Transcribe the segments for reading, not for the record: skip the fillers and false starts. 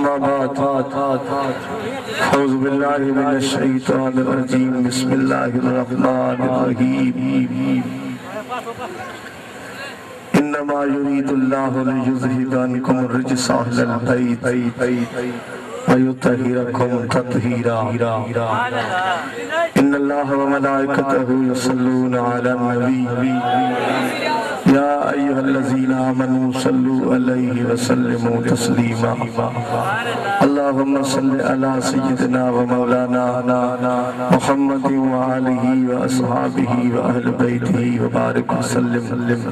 अम्मा बाद औज़ु बिल्लाहि मिनश शैतानिर रजीम बिस्मिल्लाहिर रहमानिर रहीम इन्नमा युरीदुल्लाहु लियुज़हिबा अन्कुम अर्रिजसा अहलल बैत वयुत्तहिरकुम तत्हीरा इन्नल्लाह व मलाइकतहु युसल्लूना अलन नबी या अय्युहल्लज़ीना आमनू सल्लू अलैहि व सल्लिमू तस्लीमा अल्लाहुम्मा सल्लि अला सय्यिदिना व मौलाना मुहम्मदिन व आलिहि व अस्हाबिहि व अहलि बैतिहि व बारिक व सल्लिम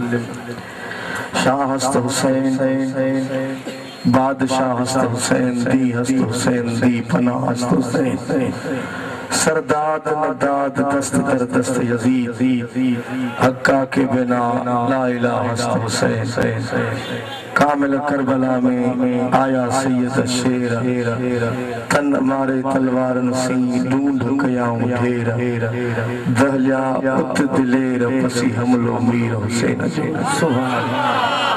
शाह हस्त हुसैन बादशाह हस्त हुसैन दी हस्त हुसैन दी पना हस्त हुसैन सरदाद नदाद दस्त दर दस्त यजीद हक्का के बिना ला इलाहा हस्त हुसैन कामिल करबला में आया सैयद शेर तन मारे तलवारन सिंह ढूंढ कयाऊं ढेर दहलिया उत दिलेर पसी हमलो मीर हुसैन सुभान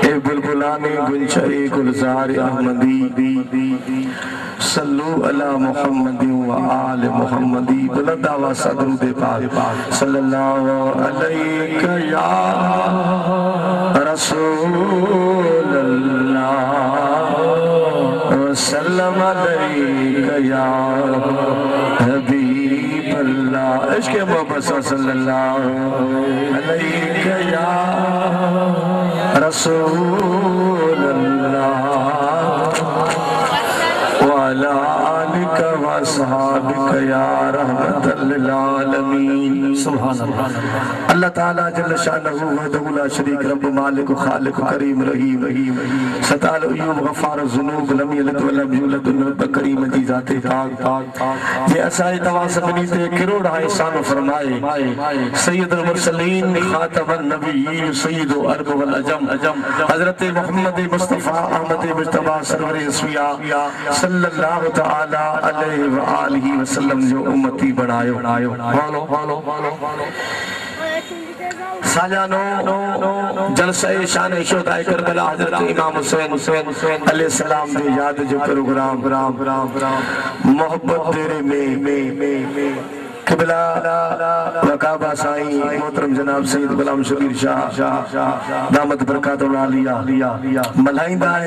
ए बुलबुलाने गुंचाए गुलजार अहमदी सल्लू अला मुहम्मदी व आल मुहम्मदी बुलंद आवाज़ से दुरूद पाक सल्लल्लाहु अलैहि या रसूल अल्लाह वसल्लम अलैहि या हबीब अल्लाह इश्क़ मोहब्बत सल्लल्लाहु अलैहि या रसूल अल्लाह वाला आलिका व अस्हाबिका या रहमतल लिल आलमीन सुभान अल्लाह। अल्लाह ताला जल्ल शानहु वहदहु ला शरीक रब मालिक खालिक करीम रहीम सताल अय्यूब गफार ज़ुनूब लम यलिद व लम यूलद रब करीम जी ज़ाते पाक ये असाए तवा सभिनी ते करोड़ एहसान फरमाए सय्यदुल मुरसलीन खातमुन नबिय्यीन सय्यदु अरब वल अजम हजरत मोहम्मद मुस्तफा अहमद मुज्तबा सरवर असफिया सल्लल्लाहु तआला अलैहि व आलिहि वसल्लम जो उम्मती बनायो बोलो साजानो जलसा शान शोदा करबला हजरत इमाम हुसैन अलैहि सलाम दे याद जो प्रोग्राम मोहब्बत तेरे में किबला वकाबा साईं मोहतरम जनाब सैयद गुलाम शबीर शाह दामत बरकातुल आलिया मलाइंदा है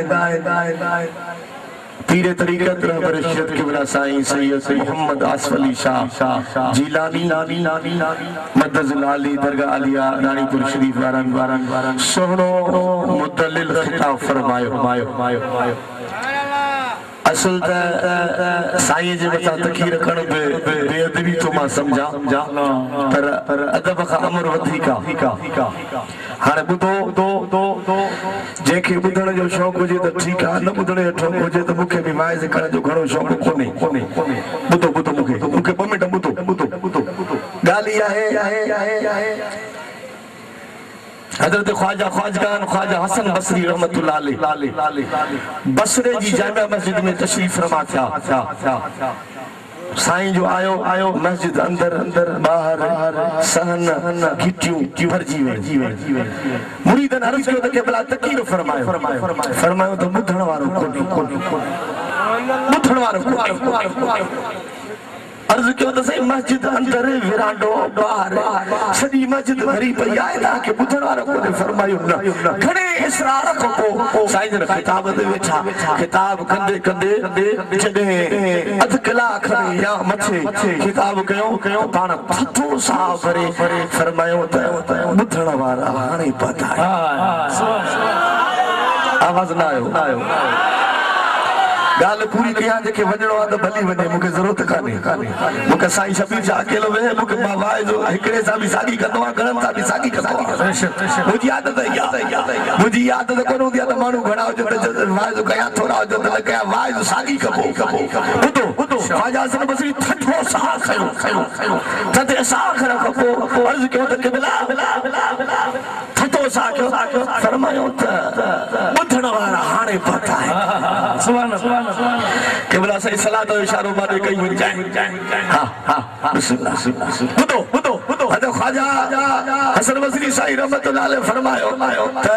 पीरे तरीक़त रहबर इर्शाद किबला साईं सैयद मोहम्मद आसिफ अली शाह जीलानी मदजुल आली दरगाह आलिया रानीपुर शरीफ वारन सोहनो मुदल्लिल खिताब फरमायो असल त साईं जे मथा तकी रखण बेअदबी तो मां समझा पर अदब खां अमर वधीका हाणे ॿुधो जंहिंखे ॿुधण जो शौक़ु हुजे त ठीकु आहे न ॿुधण जो शौक़ु हुजे त मूंखे बि वाइज़ करण जो घणो शौक़ु कोन्हे ॿुधो मूंखे ॿ मिंट ॿुधो ॻाल्हि इहा आहे हजरत ख्वाजा हसन बसरी रहमतुल्लाह अलैहि बसरे जी जामिया मस्जिद में तशरीफ फरमा थिया साईं जो आयो मस्जिद अंदर बाहर सहन घिटियूं भरजी वई मुरीदन अर्ज़ कयो त केबला तकीर फरमायो त ॿुधण वारो अर्ज कयो त सही मस्जिद अंदर विरांडो बाहर सॼी मस्जिद भरी पई आहे तव्हांखे ॿुधण वारो कोन्हे फरमायो न घणे इसरार खां पोइ साईं जन ख़िताब ते वेठा ख़िताब कंदे जॾहिं अधु कलाक या मथे ख़िताब कयो पाण थथो साह भरे फरमायो त ॿुधण वारा हाणे पता आवाज़ न आयो गाल पूरी कया जेके वणो आ त भली वने मुके जरूरत काने मुके साईं शबीर शाह अकेलो वे मुके मां वाए जो हिकड़े सा भी सागी कंदो आ गणन सा भी सागी कंदो मुजी आदत है मुजी आदत कोन होंदी आ त मानू घणा हो जो वाए जो कया थोड़ा हो जो त कया वाए जो सागी कबो बुधो ख्वाजा हसन बसरी थठो सा खयो तते सा खरा कबो अर्ज कयो त किबला थठो सा कयो फरमायो त ॿुधण वारा हाणे पता है सुभान केवल सही सलाह तो इशारो मारे कई वञ जाए हां बिस्मिल्लाह बुधो हजरत ख्वाजा हसन बसरी साईं रहमतुल्लाह अलैहि फरमायो त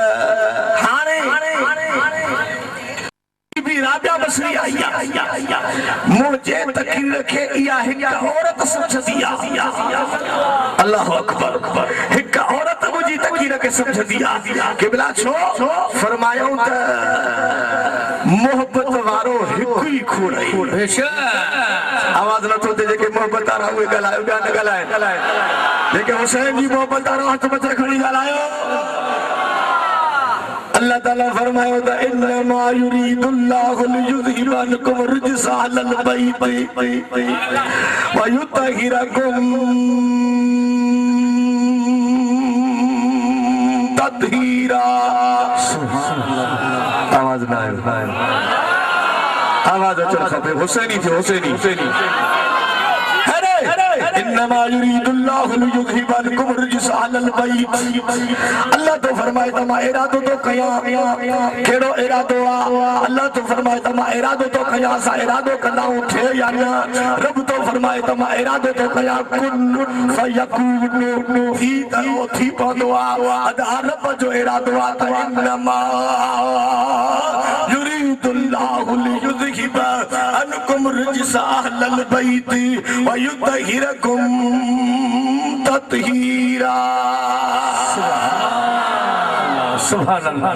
हाणे भी राबिया बसरी आई मुझे तकी रखे या हिक औरत समझदी अल्लाह अकबर हिक औरत मुझी तकी रखे समझदी किबला छो फरमायो त मोहब्बत वारो हिक ही खोड़ई आवाज न तो दे के मोहब्बत आ रहा हुए गलायो गान गलाए लेकिन हुसैन जी मोहब्बत आ रहा हाथ में खड़ी गलायो अल्लाह ताला फरमायो दा इन्नमा युरीदुल्लाहु लियुज़हिबा अन्कुम रिजसा अहलल बैति व युतहिरकुम तत्हीरा आवाज ना आवाज चल खपे हुसैनी थे हुसैनी इन्नमा युरीदुल्लाहु लियुज़हिबा अन्कुम रिजसा अहलल बैत अल्लाह तो फरमाए तमा इरादो तो कया केड़ो इरादो आ अल्लाह तो फरमाए तमा इरादो तो कया सा इरादो कंदाऊ थे या ना रब तो फरमाए तमा इरादो तो कया कुन फयकूनु थी तरो थी पवंदो आ अदा रब जो इरादो आ त इन्नमा युरीदुल्लाहु लियुज़हिबा अन्कुम रिजसा अहलल बैत व युतहिरकुम तत्हीरा सुभान अल्लाह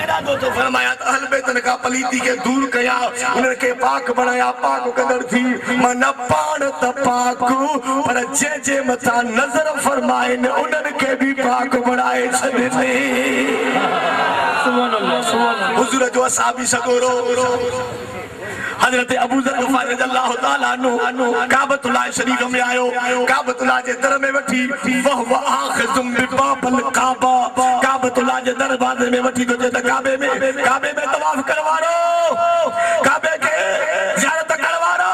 इरादो तो फरमाया अहल बैतन का पलीती के दूर कया उनके पाक बनाया पाक कदर थी मन पाण त पाक पर जे जे मथा नजर फरमाए ने उनके भी पाक बनाए छने सुभान अल्लाह हुजूर जो असहाबी सगोरो हजरत अबू ज़र ग़फ़ारी रज़ियल्लाहु ताला अन्हु काबतुल्लाह शरीफ में आयो काबतुल्लाह जे दर में वठी वह आखिजुम बिबाबल काबा काबतुल्लाह जे दरवाजे में वठी तो जे काबे में तवाफ करवारो काबे के ज़ियारत करवारो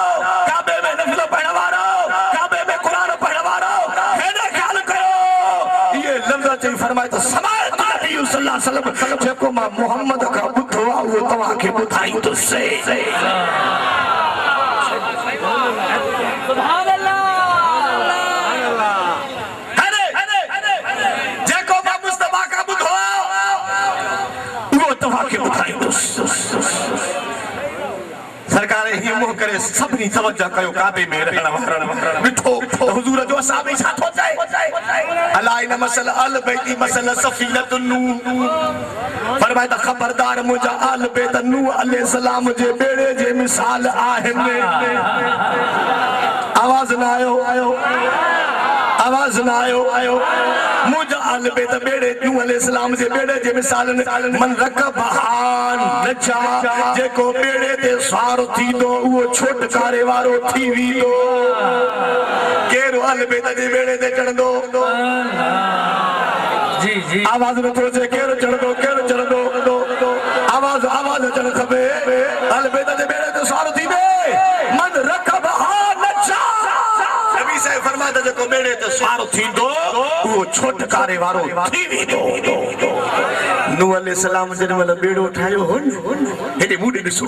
काबे में नफल पढ़वारो काबे में कुरान पढ़वारो हेने ख्याल करो ये लफ्ज़ चई फरमाए तो समाए नबी सल्लल्लाहु अलैहि वसल्लम जेको मां मोहम्मद का बुधो आ वो तवा के बुधाई तो से सरकार ही मोह करे सबनी तवज्जो कयो काबे में रहण वारन मिठो हुजूर जो साहब छा थो चाहे अला इन मसल अल बैती मसल सफीनत नू फरमाए त खबरदार मुजा अल बैत नू अलैहि सलाम जे बेड़े जे मिसाल आहिन आवाज ना आयो मुजा अल बैत बेड़े नू अलैहि सलाम जे बेड़े जे मिसाल मन रकबहान नचा जेको बेड़े ते सार थी दो वो छोटकारे वारो थी वी दो केरो अल बैत जे बेड़े ते चढ़ दो जी जी आवाज न तो जे केरो चढ़ दो आवाज चढ़ खबे अल बैत जे बेड़े ते सार थी दे मन रकबहान नचा नबी साहब फरमाता जेको बेड़े ते सार थी दो वो छोटकारे वारो थी वी दो नूह अलैहिस्सलाम जन वाला बेड़ो ठायो हो हेडे मुडे दिसो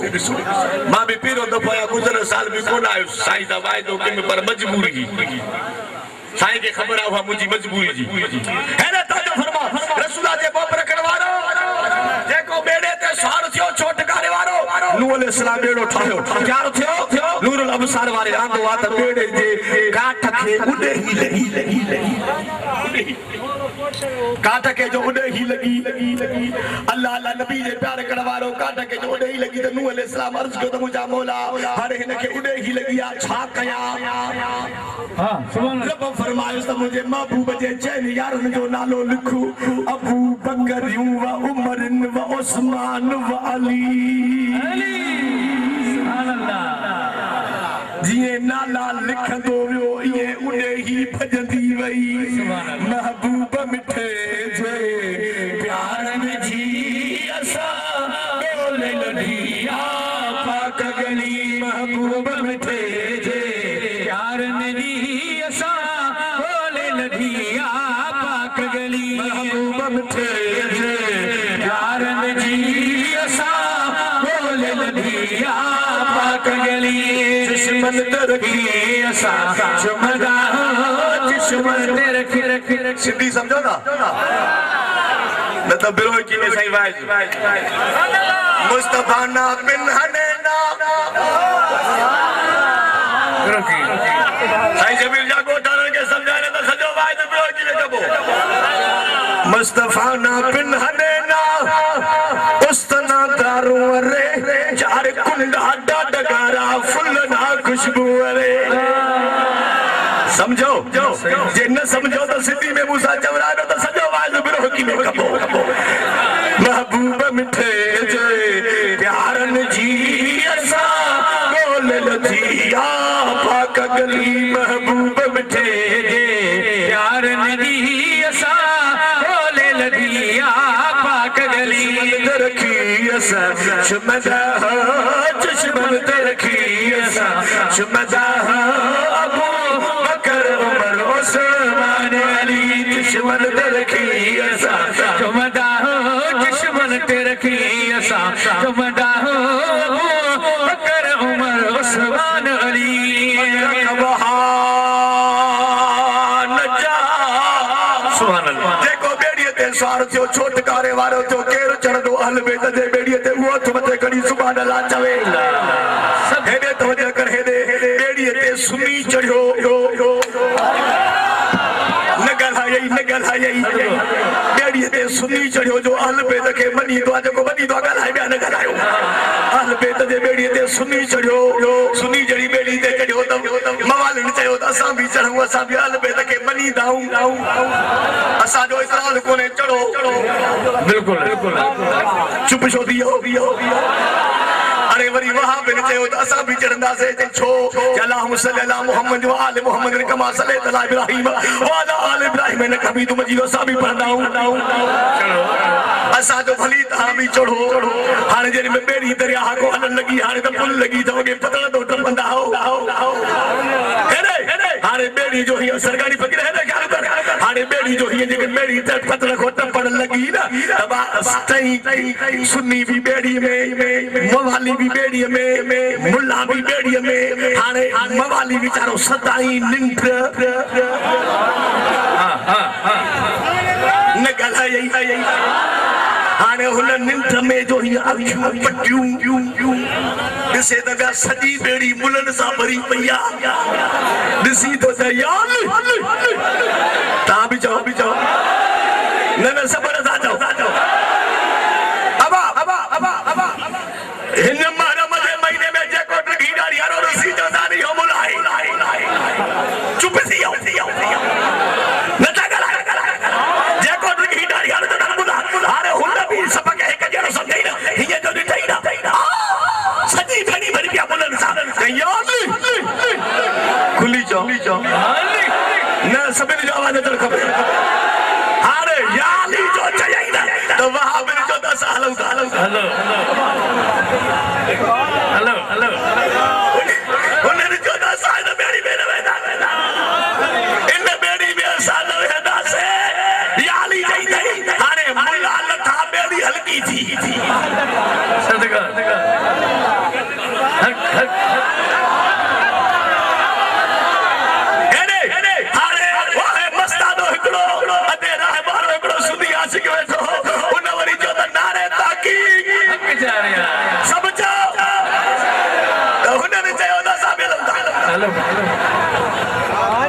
मां भी पेरो दफा या गुजर साल भी कोन आयो साईं दा वायदो के पर मजबूरी साईं के खबर आ मुजी मजबूरी जी हेने तो फरमा रसूला जे बोपर करवारो जेको बेड़े ते सार थियो छोटकारे वारो नूह अलैहिस्सलाम बेड़ो ठायो यार थियो नूरुल अबसार वाले आंदो आ त बेड़े जे काठ के उडे ही लगी काट के जो उड़े ही लगी अल्लाह अल्लाह नबी जे प्यार करवारो काट के जो उड़े ही लगी तो नूह अलैहिस्सलाम अर्ज कयो त मुजा मौला हाणे हिन के उड़े ही लगी आ छा कया हां सुभान अल्लाह रब फरमायो त मुझे महबूब जे चैन यारन जो नालो लिखो अबू बकर व उमर व उस्मान व अली सुभान अल्लाह जिए नाला लिखंदो वियो ये उड़े ही भजंदी वई महबूब मिठे जे प्यार में जी असा बोले लडिया पाक गली महबूब मिठे जे प्यार में जी असा बोले लडिया पाक गली महबूब मिठे जे प्यार में जी असा बोले लडिया पाक गली दुश्मन तरकी असा चमदा दुश्मन रख सिद्धि समझो ना न तो बिरो की में सही वाज मुस्तफा ना बिन हनेना बिरो की साईं जमील जागो ठाणे के समझाने तो सजो वाज बिरो की में कबो मुस्तफा ना बिन हनेना उस्तना दारू रे चार कुंडा डगारा फुल ना खुशबू रे समझो जे न समझो तो सिद्धि में मूसा चवरानो तो सजो वाज बिरो की में कबो महबूब मिठे जे प्यारन जी असा बोल लथिया पाक गली महबूब मिठे जे प्यारन जी असा बोल लथिया पाक गली रखी असा शुमदा चश्मन रखी असा शुमदा अबू बकर उमर उस्मान अली चश्मन रखी असा शुमदा चश्मन रखी असा शुमदा अबू बकर उमर उस्मान अली सुभान अल्लाह देखो बेड़ीअ ते सवार थियो छोटकारे वारो थियो केरु चढ़ंदो अहल बेत जे बेड़ीअ ते उहो थो मथे खड़ी सुभान अल्लाह चवे हेॾे तवजह कर हेॾे बेड़ीअ ते सुनी चढ़ियो न ॻाल्हायई बेड़ीअ ते सुनी चढ़ियो जो अहल बेत खे मञींदो आहे जेको मञींदो आहे ॻाल्हाए ॿिया न ॻाल्हायो अहल बेत जे बेड़ीअ ते सुनी चढ़ियो सुनी जहिड़ी बेड़ी ते चढ़ियो त मवालिन चयो त असां बि चढ़ूं असां बि अहल बेत खे मञींदा आहियूं असांजो इतराज़ कोन्हे चढ़ो बिल्कुलु चुप छो थी वियो अरे वरी वहाबिन चयो त असां बि चढ़ंदासीं छो अल्लाहुम्मा सल्ली अला मुहम्मद व आले मुहम्मद कमा सल्लैता अला इब्राहीम व अला आले इब्राहीम इन्नका हमीदुम मजीद असां बि पढ़ंदा आहियूं असांजो भली तव्हां बि चढ़ो हाणे जॾहिं में ॿेड़ी दरिया को हलण लॻी हाणे त पुल लॻी अथव के पतड़ तो टपंदा हाणे ॿेड़ी जो हीअं सरकारी फ़कीर हाणे ॿेड़ी जो हीअं जेके ॿेड़ी पतड़ को टपण लॻी न सुन्नी बि ॿेड़ी में मवाली भी बेड़ीअ में मुल्ला भी बेड़ीअ में हाणे मवाली वीचारो सदाई निंड न ॻाल्हायई हाणे हुन निंड में जो हीअं अखियूं पटियूं ॾिसे त पिया सॼी बेड़ी मुलनि सां भरी पई आहे ॾिसी थो त यार तव्हां बि चओ न सबर सां चओ हिन महरम जे महीने में जेको ॾींदारी वारो रसी जो दानी हो मुलाए चुप थी वियो न था ॻाल्हाए जेको ॾींदारी वारो जो दानी मुला हाणे हुन बि सभ खे हिकु जहिड़ो सम्झई न हीअं जो ॾिठई न सॼी भरी भरी पिया मुलनि सां खुली चओ न सभिनी जो आवाज़ अचणु खपे हाणे याली जो चयई न त वहाबिन जो त असां हलूं था हेलो उन्हनि जो त असां हिन बेड़ी में न वेंदा इन बेड़ी में असां न वेंदासीं याली चई अथई हाणे मुला लथा बेड़ी हल्की थी सदका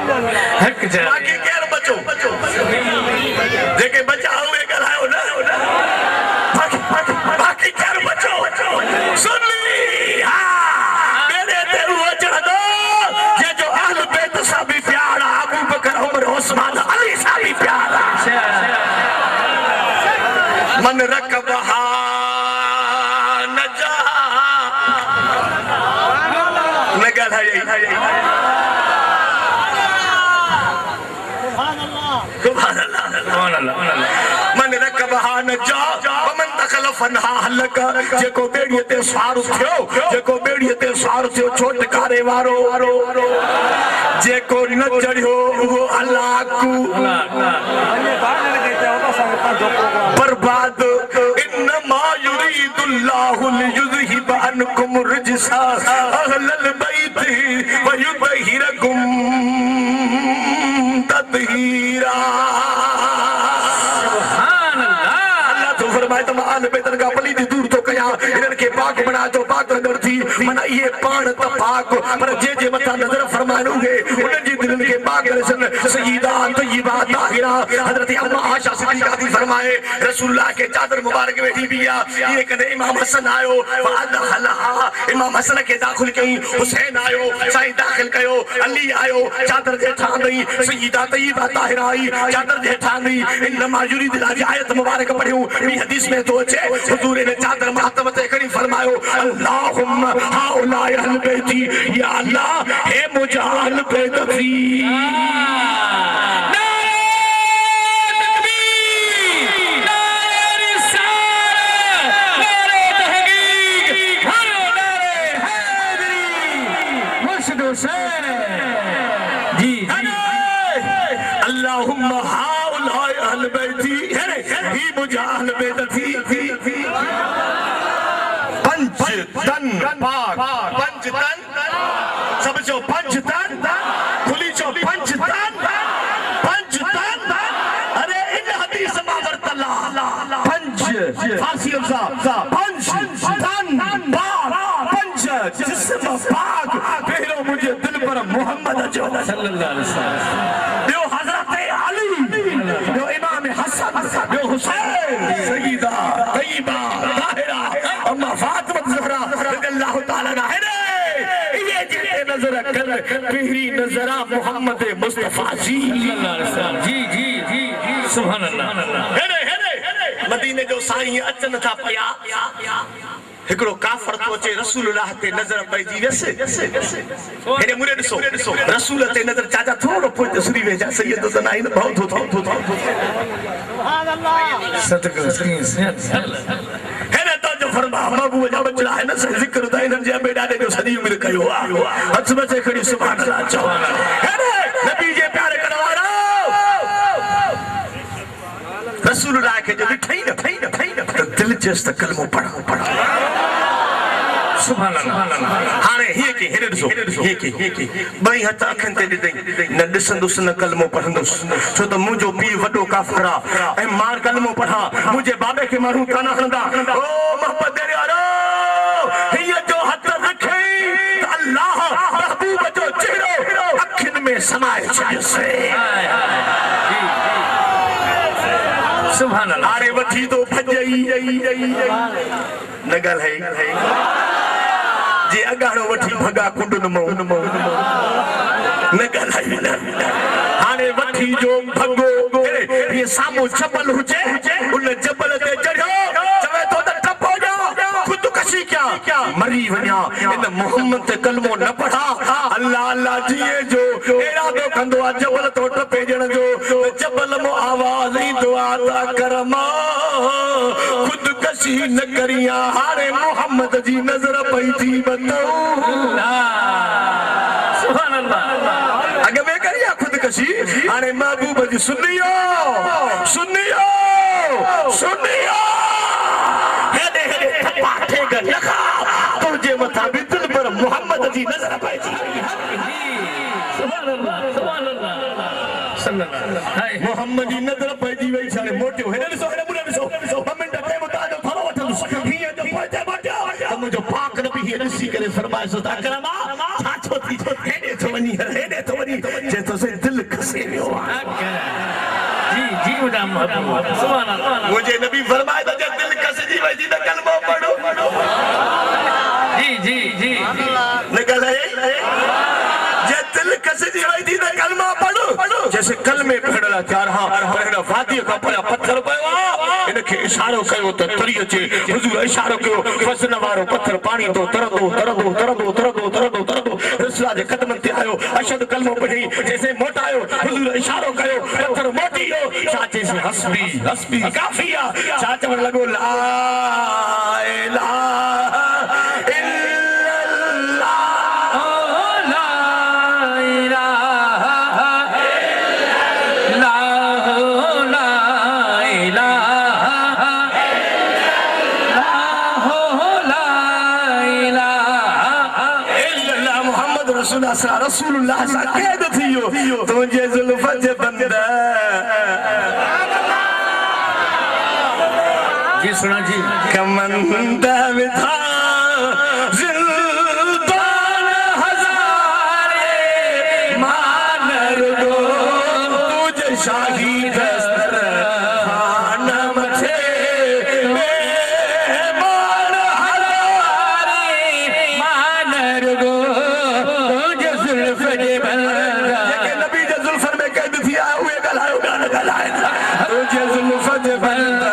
बाकी केर बचो जेके बचा हुए ॻाल्हायो न बाकी केर बचो सुन ली मेरे ते उहो चढ़ंदो जंहिंजो अहल बैत सां बि प्यार आहे अबू बकर उमर उस्मान अली सां बि प्यार आहे मन रकबहा नजा न ॻाल्हायई मन रकबहा नजा वमन तखलफनहा हलक जेको बेड़ीअ ते सवार थियो छोटकारे वारो जेको न चढ़ियो उहो हलाकू बर्बाद इन्नमा युरीदुल्लाहु लियुज़हिब अन्कुम रिजसा अहलल बैत व युतहिरकुम ततहीरा बेदन का पली दी दूर तो कया इनन के पाक बना तो पाक नगर थी मना ये पान त पाक पर जे मथा नजर फरमानूगे उन जी दिल के पाक रसन सय्यदा तय्यबा ताहिरा हजरत अम्मा आयशा सिद्दीका दी फरमाए रसूलुल्लाह के चादर मुबारक में थी बिया ये कने इमाम हसन आयो फअदखलहा इमाम हसन के दाखिल कई हुसैन आयो साईं दाखिल कयो अली आयो चादर जे ठांदई सय्यदा तय्यबा ताहिरा आई चादर जे ठांदी इन्नमा युरिद आयत मुबारक पढ़ियो ई हदीस में तो अचे हुजूर ने चादर मातम ते खड़ी फरमायो अल्लाहुम्मा हाउला अहल बैती या अल्लाह हे मुझे अहल बैत थी अल्लाहुम्मा हाउला अहल बैती ही मुझे अहल बैत थी पंच तन पाक पंच तन सब जो पंच तन खुली जो पंच तन अरे इन हदीस मावर तला पंच फारसी अल्फा पंच तन पाक पंच जिस्म पाक पहलो मुझे दिल पर मोहम्मद जो सल्लल्लाहु अलैहि वसल्लम जो हजरत अली जो इमाम हसन जो हुसैन सय्यदा तय्यबा ताहिरा अम्मा फातिमा ज़हरा रज़ियल्लाहु ताला अन्हा है ये जे नजर कर पहली नजरा मोहम्मद मुस्तफा जी सल्लल्लाहु अलैहि वसल्लम जी सुभान अल्लाह है मदीने जो साईं अचन था पया हिकड़ो काफर तो अचे रसूलुल्लाह ते नजर पइजी वसे हेरे मुरे ॾिसो रसूल ते नजर चाचा थोड़ो पोइ तसरी वेजा सैयद तो नाइन बहुत हो सुभान अल्लाह सतगुरु हेरे तो जो फरमा महबूब जा बचड़ा है न जिक्र दाइन जे बेडा दे जो सदी उम्र कयो हथ में से खड़ी सुभान अल्लाह चो हेरे नबी जे प्यारे करवारा रसूलुल्लाह के जो ठई न दिल जस्त कलमो पढ़ो सुभान अल्लाह हाने हे के हेरे ॾिसो हे के बई हथ अखन ते ॾिदई न ॾिसंदुस न कलमो पढ़ंदुस छो त मुंहिंजो पीउ वॾो काफ़िर ऐं मां कलमो पढ़ा मुंहिंजे बाबे खे माण्हू कान हणंदा ओ मोहब्बत दे यारो हीअ जो हथ रखई त अल्लाह महबूब जो चेहरो अखिन में समाए छॾियोसि सुभान अल्लाह अरे वठी तो भजई न ॻाल्हाई जे अगाड़ो वठी भगा कुंडन मो न ॻाल्हाई हाणे वठी जो भगो ये सामो जबल हुजे उन जबल ते चढ़ियो चवे तो त टपो जा खुदकशी क्या मरी वञा इन मोहम्मद ते कलमो न पढ़ा अल्लाह अल्लाह जिए जो इरादो कंदो आ जबल तो टपे जण जो जबल मो आवाज ई दुआ ता करमा खुदकशी न करिया हारे मोहम्मद जी नजर पई थी बताओ सुभान अल्लाह अगे में करिया खुदकशी हारे महबूब जी सुनियो हेडे पाठे ग लखा तुझे मथा भी दिल पर मोहम्मद जी नजर पई थी सुभान अल्लाह मोहम्मद जी नजर पई थी वई सारे मोटियो हेडे ॾिसो हेडे मुरे ॾिसो मिंट टे मुताजो थरो वठंदुस हीअ जो पहुचे मोटियो त मुंहिंजो पाक नबी हीअ ॾिसी करे फरमाए सो था करमा छाछो थी हेडे तो वनी जे तो से दिल खसे वियो जी उड़ा मोहब्बत सुभान अल्लाह मुझे नबी फरमाए त जे दिल खसे जी वई त कलमो पढ़ो जी न ॻाल्हाए जे दिल खसे जी वई त कलमो पढ़ो जैसे कलमे पढ़ला चार हां पढ़ना फातिह का पत्थर पयो इनके इशारो कयो त तरी अचे हुजूर इशारो कयो फसन वारो पत्थर पानी तो तरदो रसूल जे कदमन ते आयो अशद कलमो पढ़ी जैसे मोटायो हुजूर इशारो कयो पत्थर मोटियो साचे से हस्बी काफिया साचे वर लगो ला इलाहा रसूलुल्लाह सा कैद थियो तुझे जुल्फत जे बंदा जी सुना जी कमंद विधा जिल्तान हजारे मानर दो तुझ शाही दस्तर खान मथे मान हजारे मानर गो तुझ जुल्फ जे बंदा के नबी जे जुल्फन में कैद थी आए हुए गलायो गाना गलाए तुझ जुल्फ जे बंदा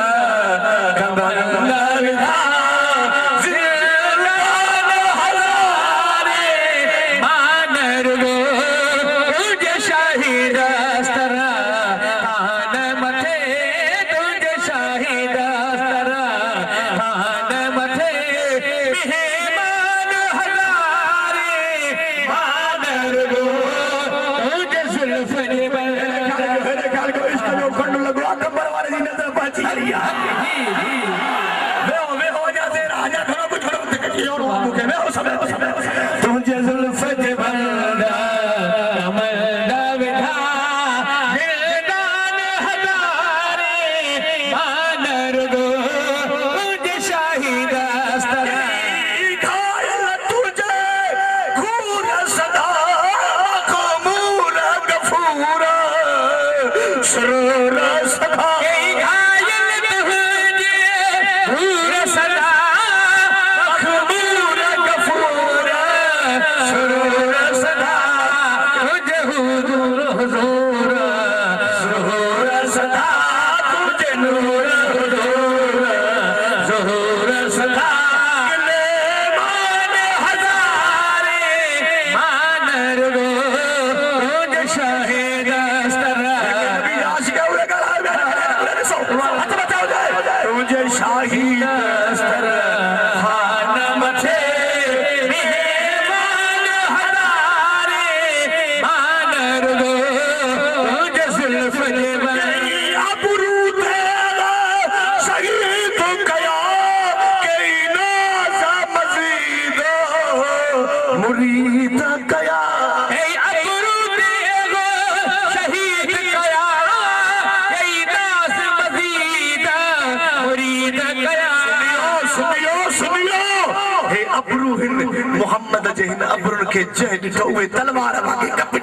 मोहम्मद जहिन अब्रुन के जय ॾिठो उहे तलवार वांगे कपटी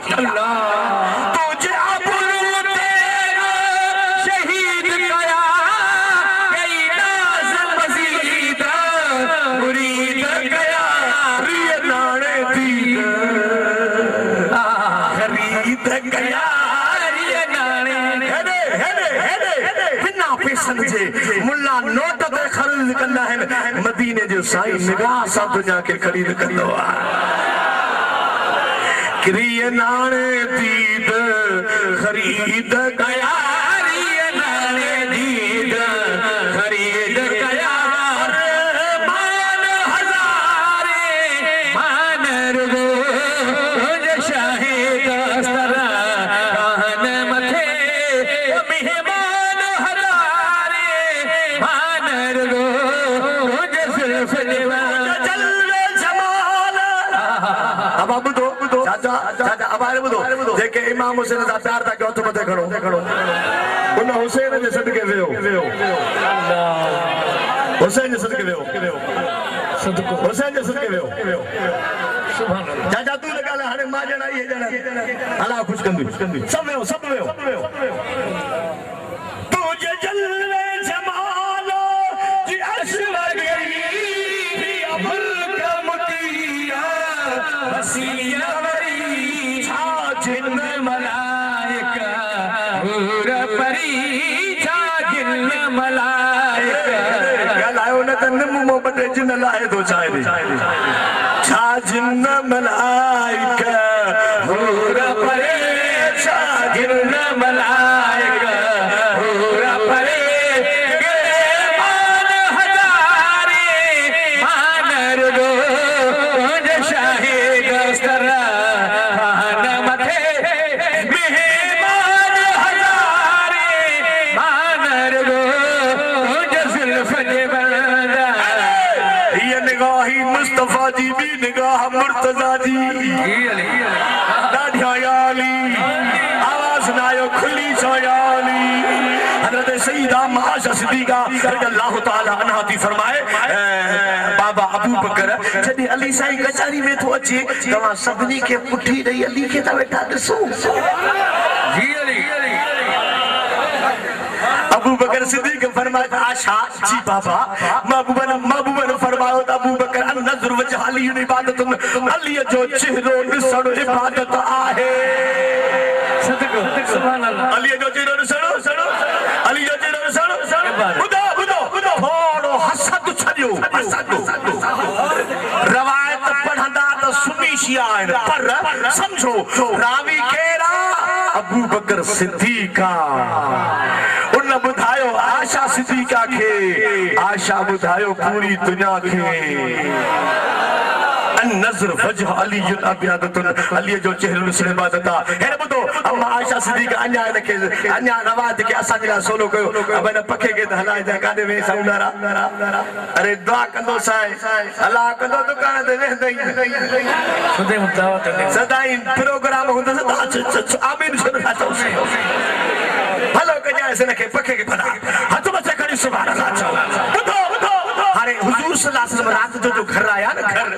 तुझे अब्रू तेरा शहीद कया कई नाज़ मज़ीद मुरीद कया रिय नाणे दीद खरीद कया रिय नाणे हेडे हेडे हेडे बिना पैसन जे मुल्ला नोट ते खरीद कंदा आहिनि मदीने जो साईं निगाह सां दुनिया खे खरीद कंदो आहे क्रिय नाणे दीद खरीद कया रिय नाणे दीद खरीद कया मान हजारे मान रुगो तुझ शाहे दस्तर कान मथे मेहमान हजारे मान रुगो तुझ जुल्फ जलवे जमाल अब ॿुधो चाचा चाचा अब हाणे ॿुधो जेके इमाम हुसैन सां प्यार था कयो हथ मथे खणो उन हुसैन जे सदके वियो हुसैन जे सदके वियो हुसैन जे सदके वियो चाचा तू लॻा हाणे मां ॼणा इहे ॼणा अलाह ख़ुशि कंदी सभु वियो तुझे जलवे जमाल जी असवर गई अबुल कमतिया वसीया वरी छा जिन मलाइका हूर परी छा जिन मलाइका ॻाल्हायो न त निम मो बटे जिन लाहे थो चाहे छा जिन मलाइका हूर परे छा जिन मलाइका हूर परे मान हजारे मान रुगो तुझ शाहे दस्तर कान मथे मेहमान हजारे मान रुगो तुझ जुल्फ जे बंदा ये निगाही मुस्तफा जी भी निगाह मुर्तजा जी ॾाढिया याली आवाज़ न आयो खुली सो याली हज़रत सईदा आयशा सिद्दीका रज़ियल्लाहु ताला अन्हा थी फरमाए बाबा अबू बकर जॾहिं अली साईं कचहरी में थो अचे तव्हां सभिनी खे पुठी ॾेई अली खे था वेठा ॾिसो जी अली अबू बकर सिद्दीक फरमाए आशा जी बाबा महबूब ने फरमायो त अबू बकर अन नज़र वजह अली इबादत अली जो चेहरो ॾिसण इबादत आहे सदको सुभान अल्लाह अली जो चेहरो ॾिसण अली जो चेहरो ॾिसण ॿुधो थोरो हसद छॾियो रवायत पढ़ंदा त सुन्नी शिया आहिनि पर समझो रावी केरा अबू बकर सिद्दीका उन ॿुधायो आशा सिद्दीका खे आशा ॿुधायो पूरी दुनिया खे नज़र वजह अली अली जो चेहरो ॾिसण इबादत आहे हेर ॿुधो अम्मा आयशा सिद्दीका अञा हिनखे अञा रवायत खे असांजे लाइ सवलो कयो अब हिन पखे खे त हलाए जाए काॾे वेह साउंडारा अरे दुआ कंदो साईं अलाह कंदो दुकान ते वेहंदई खुदे मुतावत सदाई प्रोग्राम हूंदसि त आमीन छो नथा चओ भलो कजांइ हिनखे पखे खे भला हथ मथे खणी सुभाणे अलाह चओ ॿुधो हाणे हुजूर सल्लल्लाहु अलैहि वसल्लम रात जो घर आया न घर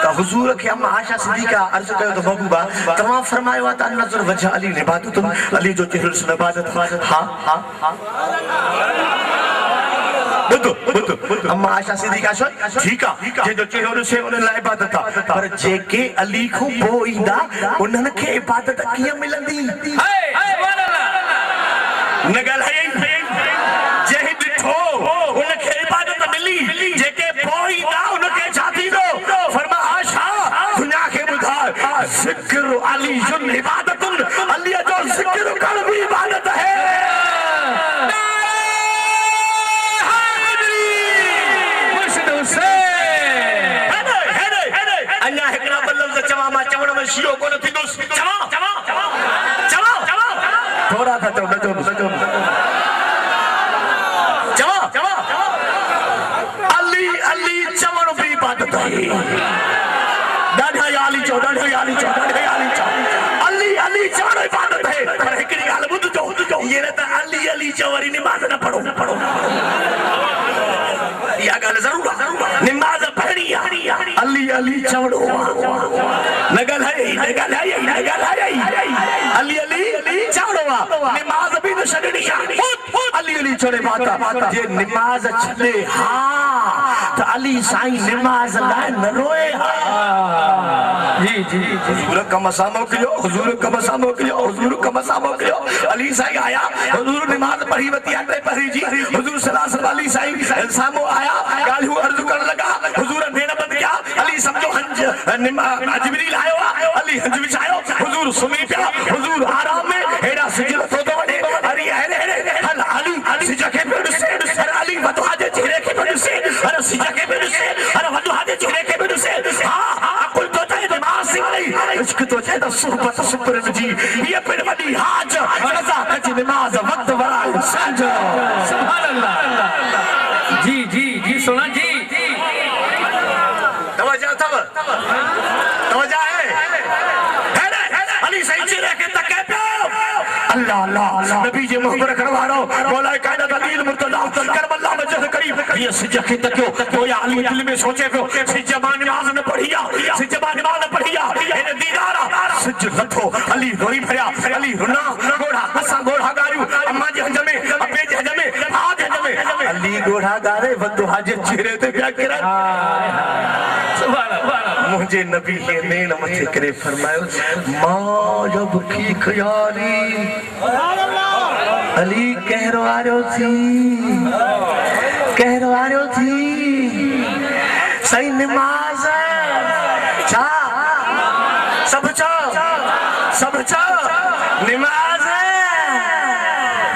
त हुजूर खे अम्मा आयशा सिद्दीका अर्ज़ कयो त महबूबा तव्हां फरमायो आहे त नज़र वजह अली इबादत अली जो चेहरो ॾिसण इबादत हा ॿुध अम्मा आयशा सिद्दीका चयो ठीकु आहे जंहिंजो चेहरो ॾिसे उन लाइ इबादत आहे पर जेके अली खां पोइ ईंदा उन्हनि खे इबादत कीअं मिलंदी न ॻाल्हाई जंहिं ॾिठो उनखे इबादत मिली जेके पोइ ईंदा उनखे छा थींदो फरमा आशा दुनिया खे ॿुधाए ज़िक्र अली जुन इबादत अली जो ज़िक्र करण भी इबादत है अञा हिकिड़ा ॿ लफ़्ज़ चवां मां चवण में शियो कोन थींदुसि थोरा था चओ अली चवण भी इबादत है ॾाढा याली चओ अली चवण इबादत है पर हिकिड़ी ॻाल्हि ॿुधजो हींअर त अली चओ वरी निमाज़ न पढ़ो इहा ॻाल्हि ज़रूर आहे निमाज़ पढ़णी आहे अली चवणो न ॻाल्हाई अली चवणो आहे निमाज़ बि न छॾणी आहे अली चवणे बात जे निमाज़ छॾे हा त अली साईं निमाज़ लाइ न रोए जी हुजूर कम सां मोकिलियो अली साईं आया हुजूर निमाज़ पढ़ी वती आहे पढ़ी जी हुजूर सल्लल्लाहु अलैहि वसल्लम अली साईं साम्हूं आया ॻाल्हियूं अर्ज़ करण लॻा हुजूर नेण बंदि कया अली सम्झो जिब्रील आयो आहे अली हंज विछायो हुजूर सुम्ही पिया हुजूर आराम में हेॾा सिज नथो थो वञे अरे हल अली सिज खे पियो ॾिसे अली वधवा जे चेहरे खे पियो ॾिसे अरे सिज खे पियो ॾिसे अरे वधवा जे चेहरे खे पियो ॾिसे हा कुल तो चाहे दिमाग़ सिंगड़ी इश्क तो चाहे त सुहबत सुपरन जी ये पिण वॾी हाज रज़ा कज निमाज़ वक़्त वराए सांझ सुभान अल्लाह जी सोना जी तवज्जो है अली सही चेहरे के तके पियो अल्लाह नबी जे मुहब्बत रखण वारो मौला कायनात अली मुर्तजा करबला वजह करीब ये सिज खे तकियो गोया अली दिल में सोचे पियो सिज मां नमाज़ न पढ़िया इन दीदार सिज नथो अली रोई भरिया अली रुना गोढ़ा असां गोढ़ा गारियूं अम्मा जे हंज में अब्बे जे हंज में आ जे हंज में अली गोढ़ा गारे वधवा जे चेहरे ते पिया किरन सुभान अल्लाह मुझे नबी के नेण मथे करे फरमायो मां जब की ख्याली अली कहरो आरियो थी सही निमाज़ छा सब छा निमाज़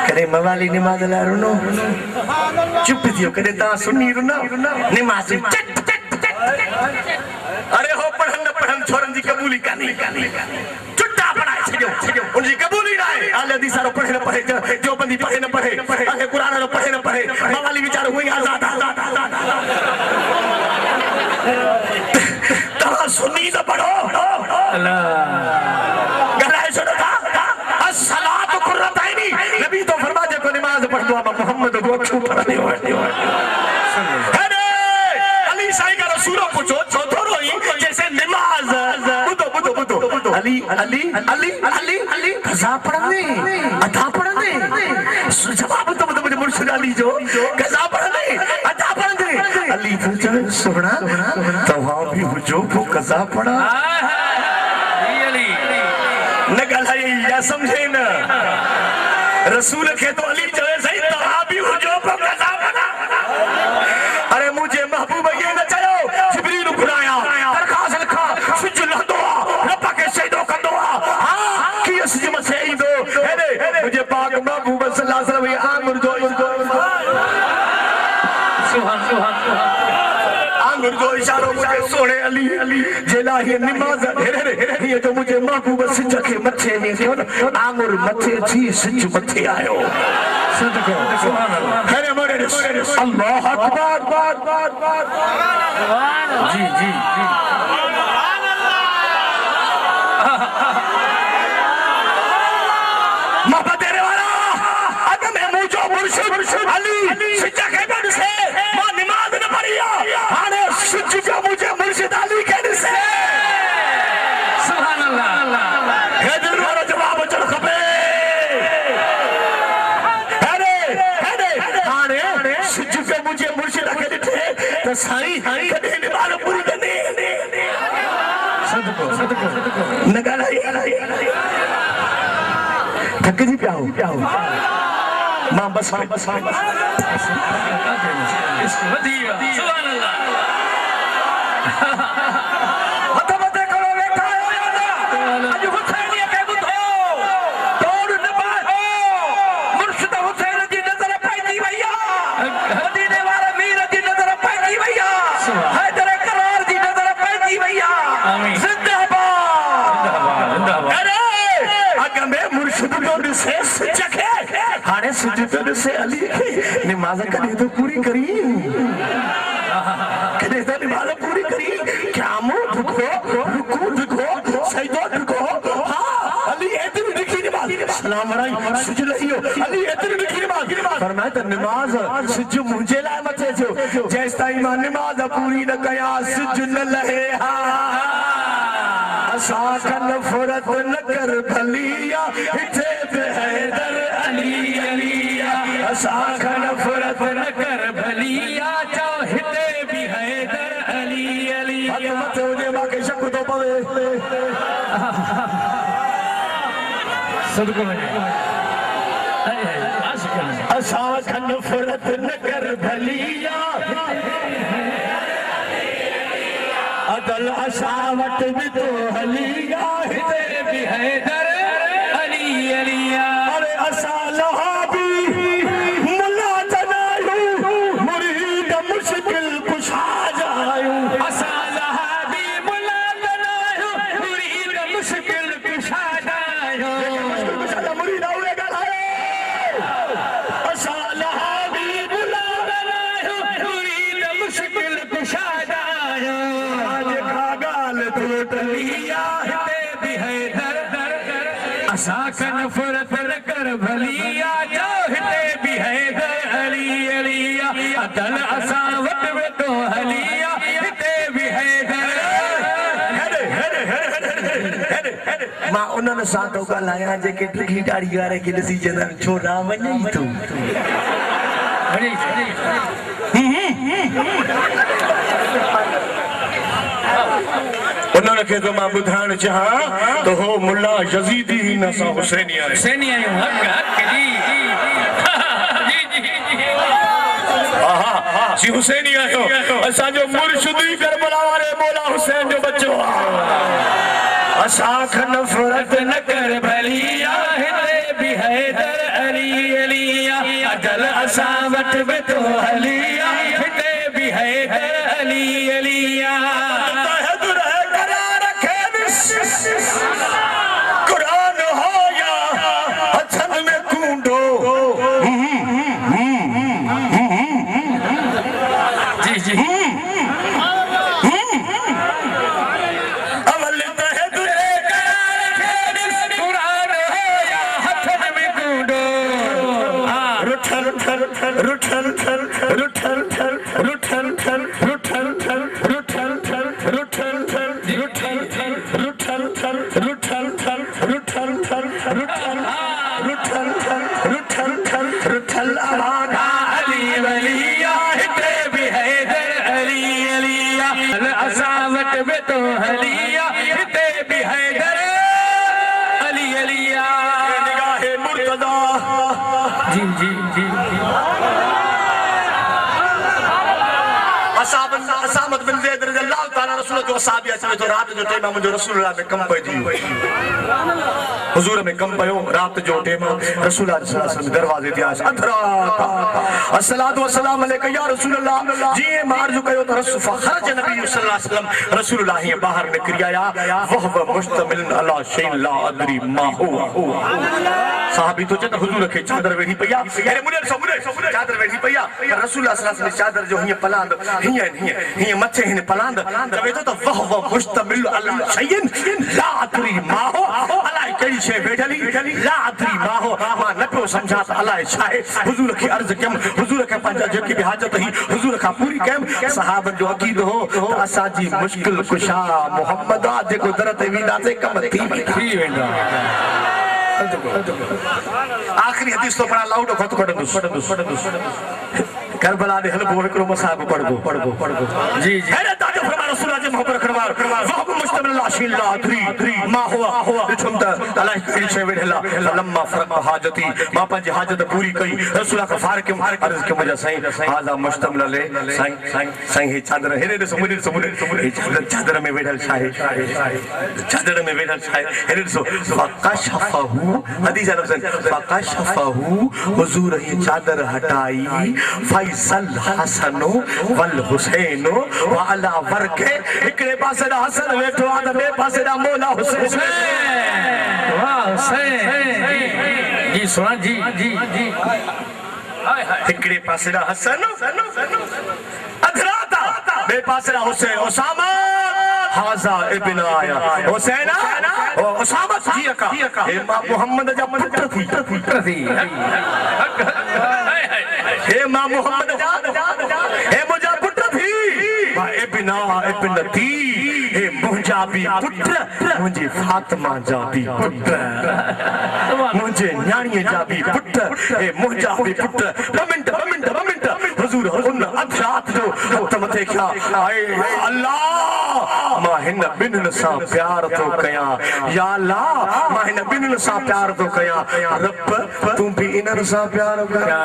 करे मवाली निमाज़ ला रुनो चुप थियो करे ता सुनी रुनो निमाज़ अरे हो पढ़न छोरन जी कबूली कानी चुट्टा बनाए छजो उनजी कबूली ना है आले दी सारो पढ़े न पढ़े जो बंदी पढ़े न पढ़े अरे कुरान न पढ़े न पढ़े मवाली बेचारो हुई आजाद ता सुनी न पढ़ो अल्लाह गलाए सुनो था अस्सलातु कुर्रतैनी नबी तो फरमा जे को नमाज पढ़ मोहम्मद को अखियूं पढ़ंदे अरे अली साईं का रसूल पूछो चौथो रोई जैसे नमाज बुधो बुधो बुधो अली अली अली अली अली कज़ा पढ़ंदे अदा पढ़ंदे जवाब तो मुझे मुर्शिद अली जो कज़ा पढ़ंदे अदा पढ़ंदे अली तो चले सुना तव्हां भी हुजो को कज़ा पढ़ा न ॻाल्हाए या समझे न रसूल के तो अली चवे सही तव्हां भी हुजो को कज़ा पढ़ा अरे मुझे महबूब ये न चयो जिब्रील घुराया दरखास्त लिखा सिज लहंदो रब के सजदो कंदो हां की सिज मथे ईंदो हेरे मुझे पाक महबूब सल्लल्लाहु अलैहि वसल्लम आंगुर जो सुभान सुभान आंगुर जो इशारो मुझे सोने अली अली जेला ये नमाज हेरे ये जो मुझे महबूब सिज के मथे में थियो आंगुर मथे थी सिज मथे आयो सदको सुभान अल्लाह हेरे मोरे अल्लाह अकबर जी जी जी मोहब्बत तेरे वाला अगर मैं मुझे मुर्शिद अली सिज्जा के बन से मां नमाज न पढ़िया हाने सिज्जा मुझे मुर्शिद अली के से सुभान अल्लाह हे दिल वाला जवाब चढ़ खपे अरे अरे हाने सिज्जा के मुझे मुर्शिद के दिथे तो साईं कदे नमाज पूरी करनी सदको न ॻाल्हाई थक जी पिया हो मां बस सुभान अल्लाह हथ मथे करो वेठा अज हुसैन के बुधो तोड़ न पायो मुर्शिद हुसैन जी नजर पैजी वैया मदीने वाले मीर जी नजर पैजी वैया हैदर करार जी नजर पैजी वैया आमीन जिंदाबाद अरे अगर मैं मुर्शिद को से सच्चे हाने सुजूद से अली नमाज कदे तो पूरी करी कदे तो नमाज पूरी करी क्या मुंह रुको रुको सजदो रुको हां अली इतनी लिखी नमाज सलाम अलैहि सुजूद लियो अली इतनी लिखी नमाज फरमाया तो नमाज सुजू मुझे ला मथे जो जैस ताईं मां नमाज पूरी न कया सुजू न लहे हा साकन फरत न कर भलिया इथे हैदर अली अलिया साकन फरत न कर भलिया जो हिते भी हैदर अली अलिया मत होजे बाके शक तो पवे सदको में साकन फरत न कर भलिया अदल असावट भी तो हलिया हिते भी हैदर अली अलिया अरे असालहा भी मुला जनायू मुरीद मुश्किल कुशा जायू असालहा भी मुला जनायू मुरीद मुश्किल कुशा जायू मुरीद औरे गलाए असालहा भी मुला जनायू मुरीद मुश्किल कुशा जायू साकन फरत कर भलिया जो हिते भी हैदर अली अलिया अदल असावट में तो हलिया हिते भी हैदर मां उन्हनि सां तो ॻाल्हायां जेके टिकी ॾाढ़ी वारे खे ॾिसी चवंदा छोरा वञई तूं उन्होंने के तो मां बुधान चाहा तो हो मुल्ला यजीदी ही नसा हुसैनी आयो हक हक जी जी जी हुसैनी आयो असा जो मुर्शिदी करबला वाले मौला हुसैन जो बच्चो असा खन फरत न कर भलिया हिते भी हैदर अली अलिया अजल असा वट में तो हलिया हिते भी हैदर अली अलिया कुरान हो या हथन में कूंडो जी जी अवल तहदुरे कुरान हो या हथन में कूंडो रुठ रुठ रुठ असावट में तो हलिया हिते भी हैदर अली अलिया निगाहे मुर्तदा जी जी जी असामत बिन ज़ैद रज़ियल्लाहु ताला रसूल जो साहबी अचे तो रात जो टाइम मुंहिंजो रसूलुल्लाह में कम पइजी हुजूर में कम पयो रात जो टाइम रसूलुल्लाह सल्लल्लाहु अलैहि वसल्लम दरवाजे ते आया अधरा अस्सलातु वस्सलाम अलैका या रसूलुल्लाह जी मार जो कयो तो रसूल खरज नबी सल्लल्लाहु अलैहि वसल्लम रसूलुल्लाह ही बाहर निकल आया वह मुस्तमिल अला शैइन ला अदरी मा हुआ साहबी तो चत हुजूर के चादर वेठी पया अरे मुने चादर वेठी पया रसूलुल्लाह सल्लल्लाहु अलैहि वसल्लम चादर जो ही पलांद ही मथे हिन पलांद तबे तो वह मुस्तमिल अला शैइन ला अदरी मा हो अलाए कई शे वेठली ला अदरी मा हो मा न पियो समझा त अलाए छाए हुजूर के अर्ज कम हुजूर के पंजा जेकी भी हाजत ही हुजूर का पूरी कम सहाबन जो अकीद हो त असा जी मुश्किल कुशा मोहम्मद जेको दर ते वींदा से कम थी वेंदा आखिरी हदीस तो बड़ा लाउड खत पढ़ंदुस करबला दे हलबो हिकड़ो मसाब पढ़बो जी जी अरे ताजो फरमा रसूलुल्लाह जी मोहब्बत करवार वह मुस्तमिल लाशिल ला अदरी मा हुआ छुम त अल्लाह की शे वेला लम्मा फरक हाजती मा पंज हाजत पूरी कई रसूलुल्लाह का फारक अर्ज के मुझे सही हाजा मुस्तमिल ले सही हे चादर हेरे दे समुद्र चादर में वेठल छाए चादर में वेठल छाए हेरे सो फकशफहु हदीस अलफन फकशफहु हुजूर ही चादर हटाई फैसल हसनो वल हुसैनो व अला वर्के एकड़े पासे दा हसन वेठो आ बे पासे दा मौला हुसैन वाह हुसैन जी सुना जी जी जी एकड़े पासे दा हसन अधराता बे पासे दा हुसैन उसामा हाजा इब्न आया हुसैन उसामा जी का हे मां मोहम्मद जा पुत्र थी हे मां मोहम्मद हे मुझा पुत्र थी इब्न थी हे मुझा भी पुत्र मुझे फातिमा जा भी पुत्र मुझे न्याणी जा भी पुत्र हे मुझा भी पुत्र बमिंट हुजूर हुन अधरात जो तमते क्या आए अल्लाह मां हिन बिन सा प्यार तो कया या अल्लाह मां हिन बिन सा प्यार तो कया रब तू भी इनन सा प्यार कर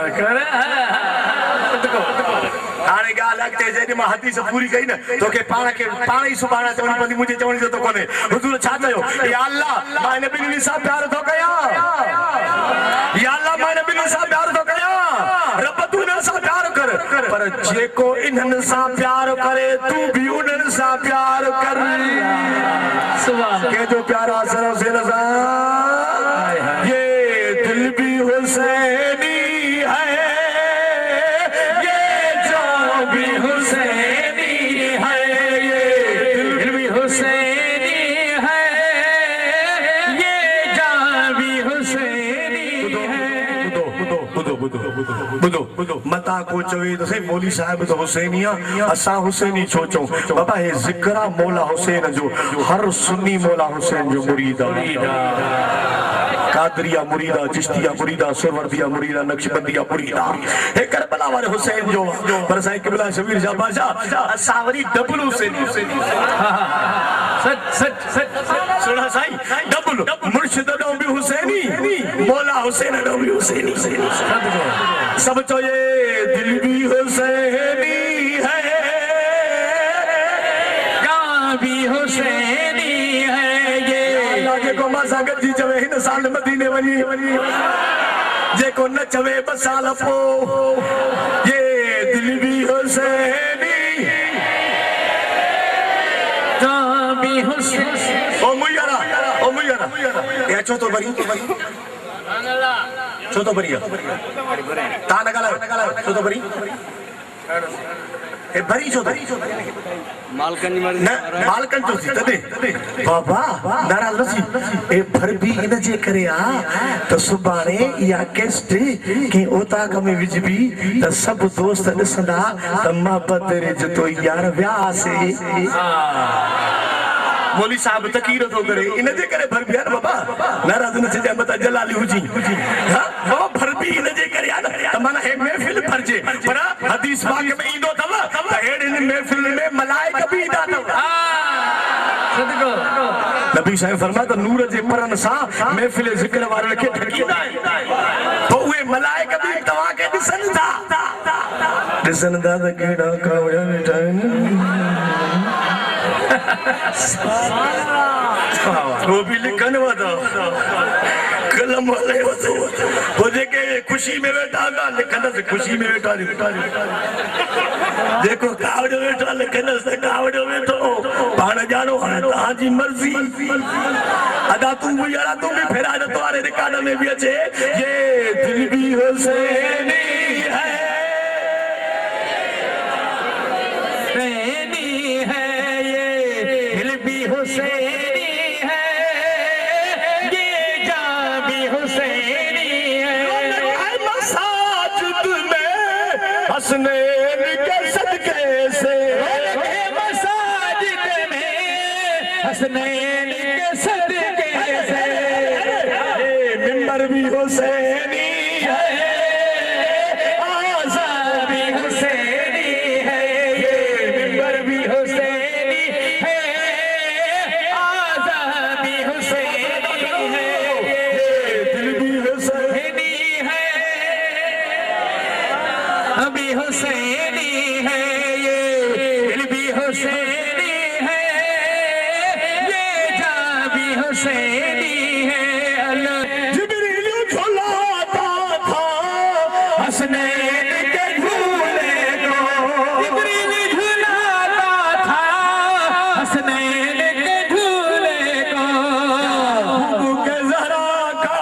हाणे गाल अगते जेडी मां हदीस पूरी कई न तो के पाण ही सुभाणे चवणी पवंदी मुझे चवणी जो तो कोने हुजूर छा कयो या अल्लाह मां हिन बिन सा प्यार तो कया या अल्लाह मां हिन बिन सा प्यार तो कया रब तू इनन सा प्यार कर पर जेको इनन सा प्यार करे तू भी उनन सा प्यार कर सुभान के जो प्यारा सर से रजा ये दिल भी हुसैनी है मता को चवे तो सही मौली साहब तो हुसैनिया असा हुसैनी सोचो बाबा हे जिक्रा मौला हुसैन जो हर सुन्नी मौला हुसैन जो मुरीदा कादरिया मुरीदा चिश्तिया मुरीदा सुरवर्दिया मुरीदा नक्शबंदिया मुरीदा हे करबला वाले हुसैन जो पर साईं किबला शबीर शाह बादशाह असावरी डबल हुसैन सच सुना साईं डबल मुर्शिद डो भी हुसैनी मौला हुसैन डो भी हुसैनी सब तो ये दिल भी हुसैनी है जान भी हुसैनी है ये लागे को मा संगत जी चवे हिन साल मदीने वनी जेको न चवे बसाल पो ये दिल भी हुसैनी जान भी हुसैनी ओ मुयरा ये चो तो बरी चो तो बरी ता नगला चो तो बरी ए भरी छो मालकन जो तदे बाबा नाराज नसी ए भर भी इन जे करे आ तो सुबाने या केस्ट के ओता कमे विजबी त सब दोस्त दिसंदा त मां बदरे जो तो यार व्यासे मौली साहब तकीर तो करे इन जे करे भर बियार बाबा नाराज न जे मता जलाली हुजी हां बाबा भर भी इन जे करे यार तमाना है महफिल फरजे पर हदीस पाक में ईंदो तव त हेड इन महफिल में मलाइका भी ईंदा तव सदको नबी साहब फरमा तो नूर जे परन सा महफिल जिक्र वारन के ठकीदा तो वे मलाइका भी तवा के दिसन था दिसन दा त केड़ा कावड़ा बेटा वो भी लिखन वाला कलम वाले वो जेके खुशी में बैठा गा लिखन से खुशी में बैठा देखो कावड़ो बैठा लिखन से कावड़ो बैठो पाण जानो हां जी मर्जी अदा तू भी यारा तू भी फेरा तो तुम्हारे रिकॉर्ड में भी अच्छे ये दिल भी हुसैनी है हुसैनी है ये जान भी हुसैनी है मसाजिद में हसनैन के सदके से मसाजिद में हसनैन के सदके से मिंबर भी हुसैनी है आज़ा भी हुसैनी है ये मिंबर भी हुसैनी है अभी हुसैनी है ये दिल भी हुसैनी है ये जान भी हुसैनी है जिब्रील झुलाता था हसनैन के झूले को जिब्रील झुलाता था हसनैन के झूले को के जरा का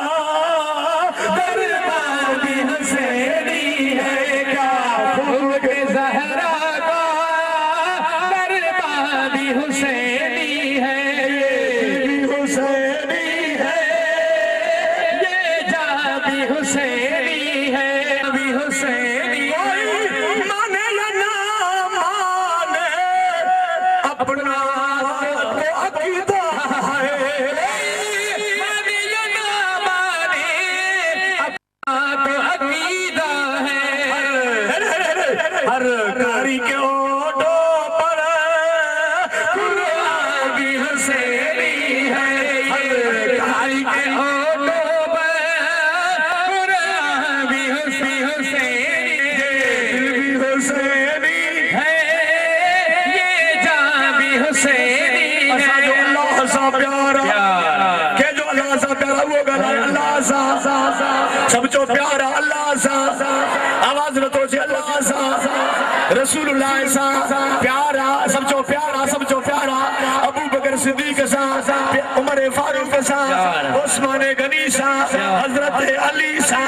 दरबार भी हुसैनी है के ज़हरा का दरबार भी हुसैनी है ये भी हुसैनी है ये जान भी हुसैनी है भी हुसैनी माने या ना माने अपना तो अकीदा है माने या ना माने अपना तो अकीदा है हर कारी के ओटो पर कुरान भी हुसैनी है हर कारी के ओटो पर कुरान भी हुसैनी भी हुसैनी है ये जान भी हुसैनी है जो अल्लाह सा प्यारा के जो अल्लाह सा प्यारा वो गला अल्लाह सा सब जो प्यारा अल्लाह सा आवाज न तो से अल्लाह सा रसूलुल्लाह सा प्यारा सब जो प्यारा अबू बकर सिद्दीक सा उमर फारूक सा उस्मान गनी सा हजरत अली सा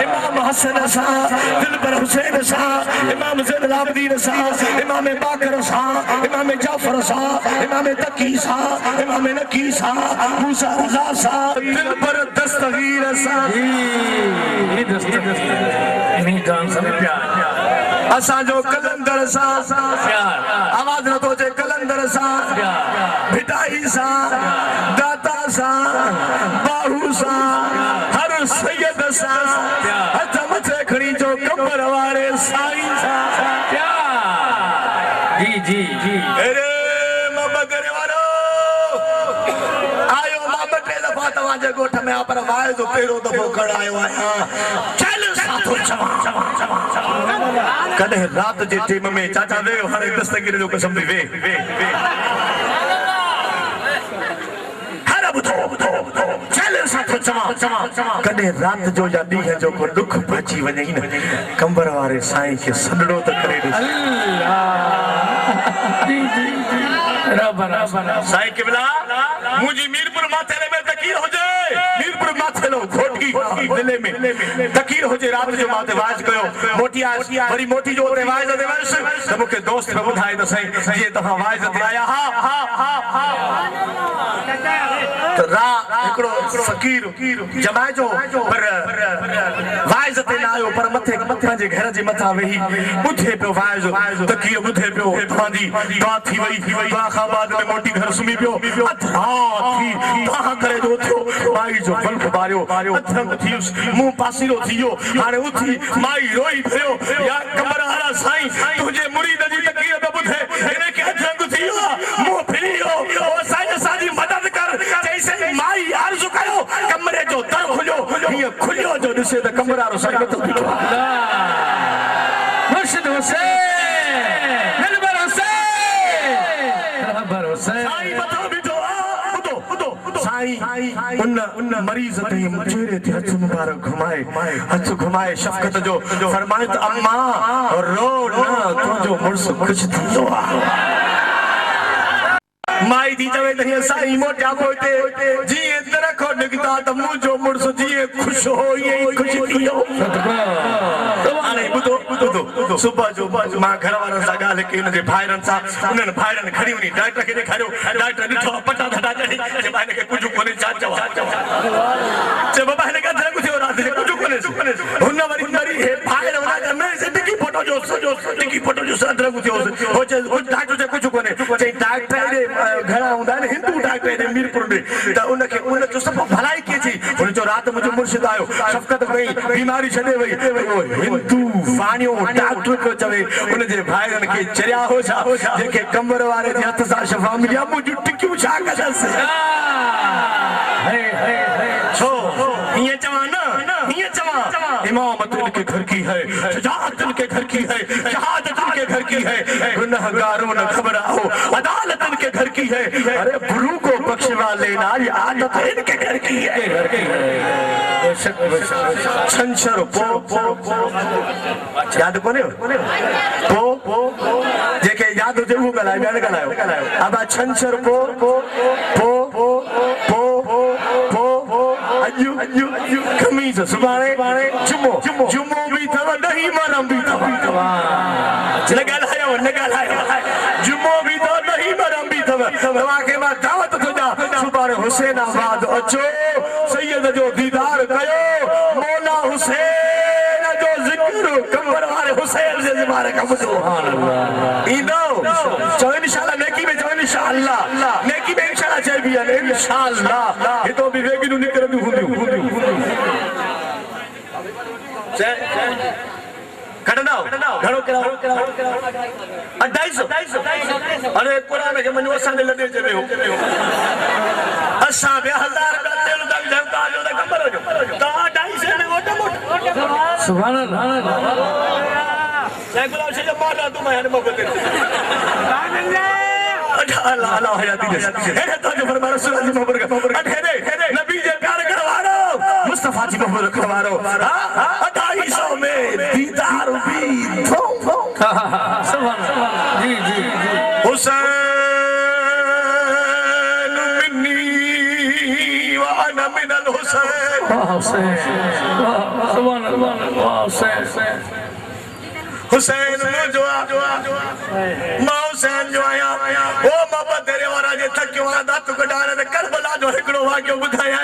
इमाम हसन सा दिलबर हुसैन सा इमाम ज़ैनुल आबिदीन सा इमाम बाकर सा इमाम जाफर सा इमाम तकी सा इमाम नकी सा मूसा रज़ा सा दिलबर दस्तगीर सा इन्हीं जान से प्यार असा जो कलंदर सा आवाज न तो जे कलंदर सा भिटाई सा दाता सा बाहू सा हर सैयद सा हथ मथे खड़ी जो कबर वारे साईं सा जी जी जी अरे मबगरे वारो आयो माबटे दफा तवा जे गोठ में पर वाय जो पेरो दफो खड़ायो आया चल साथो चवा कदे रात जे टीम में चाचा वे हाणे दस्तगीर जो कसम वे हर बुधो चल साथो चवा कदे रात जो या ॾींहं जो को दुख पची वञे न कंबर वारे साईं खे सॾड़ो त करे ॾिस जी जी रब साईं क़िबला मुझी मीरपुर माथे में तकीर हो जाए मीरपुर माथे लो घोटी दिले में तकीर हो जाए रात जो माथे वाज कयो मोटी आज बड़ी मोटी जो रिवाज दे वर्ष त मुके दोस्त ॿुधाए त साईं ये दफ़ा वाज ते आया हा तो रा हिकिड़ो फ़क़ीर जमाए जो पर वाइज़ ते न आयो पर मथे पंहिंजे घर जे मथां वेही ॿुधे पियो वाइज़ त कीअं ॿुधे पियो तव्हांजी दुआ थी वई दुआ खां बाद में मोटी घर सुम्ही पियो अधु राति थी तव्हां करे जो थियो माई जो बल्ब ॿारियो अधु थियुसि मुंहुं पासीरो थी वियो हाणे उथी माई रोई पियो या कमर वारा साईं तुंहिंजे मुरीद जी तकलीफ़ त ॿुधे हिनखे अधु थी वियो मुंहुं फिरी वियो ओ साईं असांजी मदद कर चईं माई अर्ज़ु कयो कमरे जो दर खुलियो हीअं खुलियो जो ॾिसे त कमरे वारो साईं नथो बीठो मुर्शिद हुसैन दिलबर हुसैन साईं मथो बीठो ॿुधो साईं उन मरीज़ ते चेहरे ते हथ मुबारक घुमाए शफ़क़त जो फरमाए त अम्मा रो न तुंहिंजो मुड़ुसु ख़ुशि थींदो आहे माई दी चवे त हीअं साईं मोटिया पोइ जीअं तरखो निकिता त मुंहिंजो मुड़ुसु जीअं ख़ुशि हो ईअं ई ख़ुशि थी वियो हाणे ॿुधो सुबुह जो मां घर वारनि सां ॻाल्हि कई हुनजे भाइरनि सां उन्हनि भाइरनि खणी वञी डॉक्टर खे ॾेखारियो डॉक्टर ॾिठो पटा धटा चढ़ी चए हिनखे कुझु कोन्हे छा चवां चए बाबा हिनखे अधु थियो राति जो कुझु कोन्हे हुन वरी भाइर टिकी फोटो जो अदरक थियोसि हो चए डॉक्टर चए कुझु कोन्हे चई डॉक्टर एॾे घणा हूंदा आहिनि हिंदू डॉक्टर एॾे मीरपुर में त उनजो सभु भलाई कीअं थी हुनजो राति मुंहिंजो मुर्शिद आयो शफ़क़त कई बीमारी छॾे वई हिंदू वाणियो डॉक्टर पियो चवे हुनजे भाइरनि खे चरिया हो छा जेके कमर वारे जे हथ सां शफ़ा मिली आहे मुंहिंजूं टिकियूं छा कंदसि छो हीअं चवां न हीअं चवां इमामत इनके घर की है शुजाअत इनके घर की है शहादत इनके घर की है गुनहगारों न घबराओ अदालत इनके घर की है अरे गुरु को बख्शवा लेना ये आदत इनके घर की है छंछर पो याद कोने पो जेके याद हुजे उहो ॻाल्हायो ॿिया न ॻाल्हायो अब छंछर पो अॼु खमीस सुभाणे जुमो बि अथव ॾही मरम बि अथव न ॻाल्हायो जुमो बि अथव ॾही मरम बि अथव तव्हांखे मां दावत थो ॾियां सुभाणे हुसैनाबाद अचो सैयद जो दीदार कयो मौला हुसैन जो ज़िक्र कमर वारे हुसैन जे ज़बान खां ॿुधो ईंदो चओ इंशाअल्लाह नेकी में चओ इंशाअल्लाह नेकी में इंशाअल्लाह चइबी आहे इंशाअल्लाह हितो बि वेगिनूं निकिरंदियूं हूंदियूं घणो किरायो 250 अरे क़ुरान खे मञो असांजे लॾे चवे हो असां 2000 रुपया तेल तक जमता जो त ख़बर हुजो तव्हां 250 में वोट सुभान अल्लाह गुलाम से माला तुम है मौके ते अल्लाह अल्लाह हयाती दे हे तो जो फरमा रसूल जी मोहब्बत अठेरे नबी जे प्यार करवारो मुस्तफा जी मोहब्बत करवारो 250 में दीदार भी सुभान जी हुसैन मिन्नी व अना मिनल हुसैन सुभान अल्लाह हुसैन जो मां हुसैन जो आया ओ मोहब्बत तेरे वारा जे थकियो आ दात कढारे ते करबला जो हिकड़ो वाक्यो बुधाया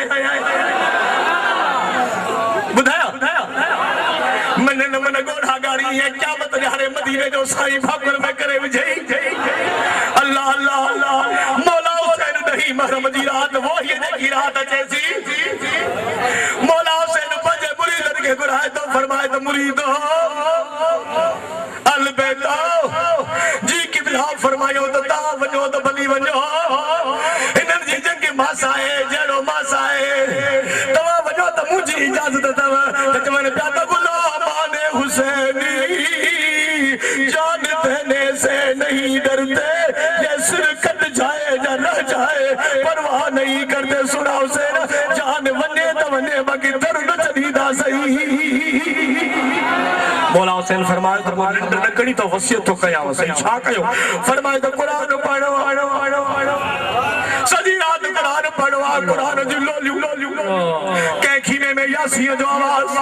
मन न मन गोढ़ा गाड़ी है क़यामत हारे मदीने जो साईं फाकर में करे विजई अल्लाह अल्लाह अल्लाह मौला हुसैन दही महरम जी रात वो ही जेकी रात अचे सी मौला हुसैन पंजे मुरीदन के घुराए तो फरमाए तो मुरीदो अलबेला जी किबला फरमायो तो ता वञो तो भली वञो हिनन जी जंग मासा है जड़ो मासा है तवा वञो तो मुझी इजाजत तव तजवन प्या तो गुलामान हुसैनी जान देने से नहीं डरते ये सिर कट जाए या न जाए परवाह नहीं करते सुना हुसैन जान वने तो वने बाकी दर्द चलीदा सही मौला हुसैन फरमाए तो निंड न कड़ी तो वसियत तो कया सही छा कयो फरमाए तो कुरान पढ़ो सजी रात कुरान जी लोलियो के खीने में यासीन जो आवाज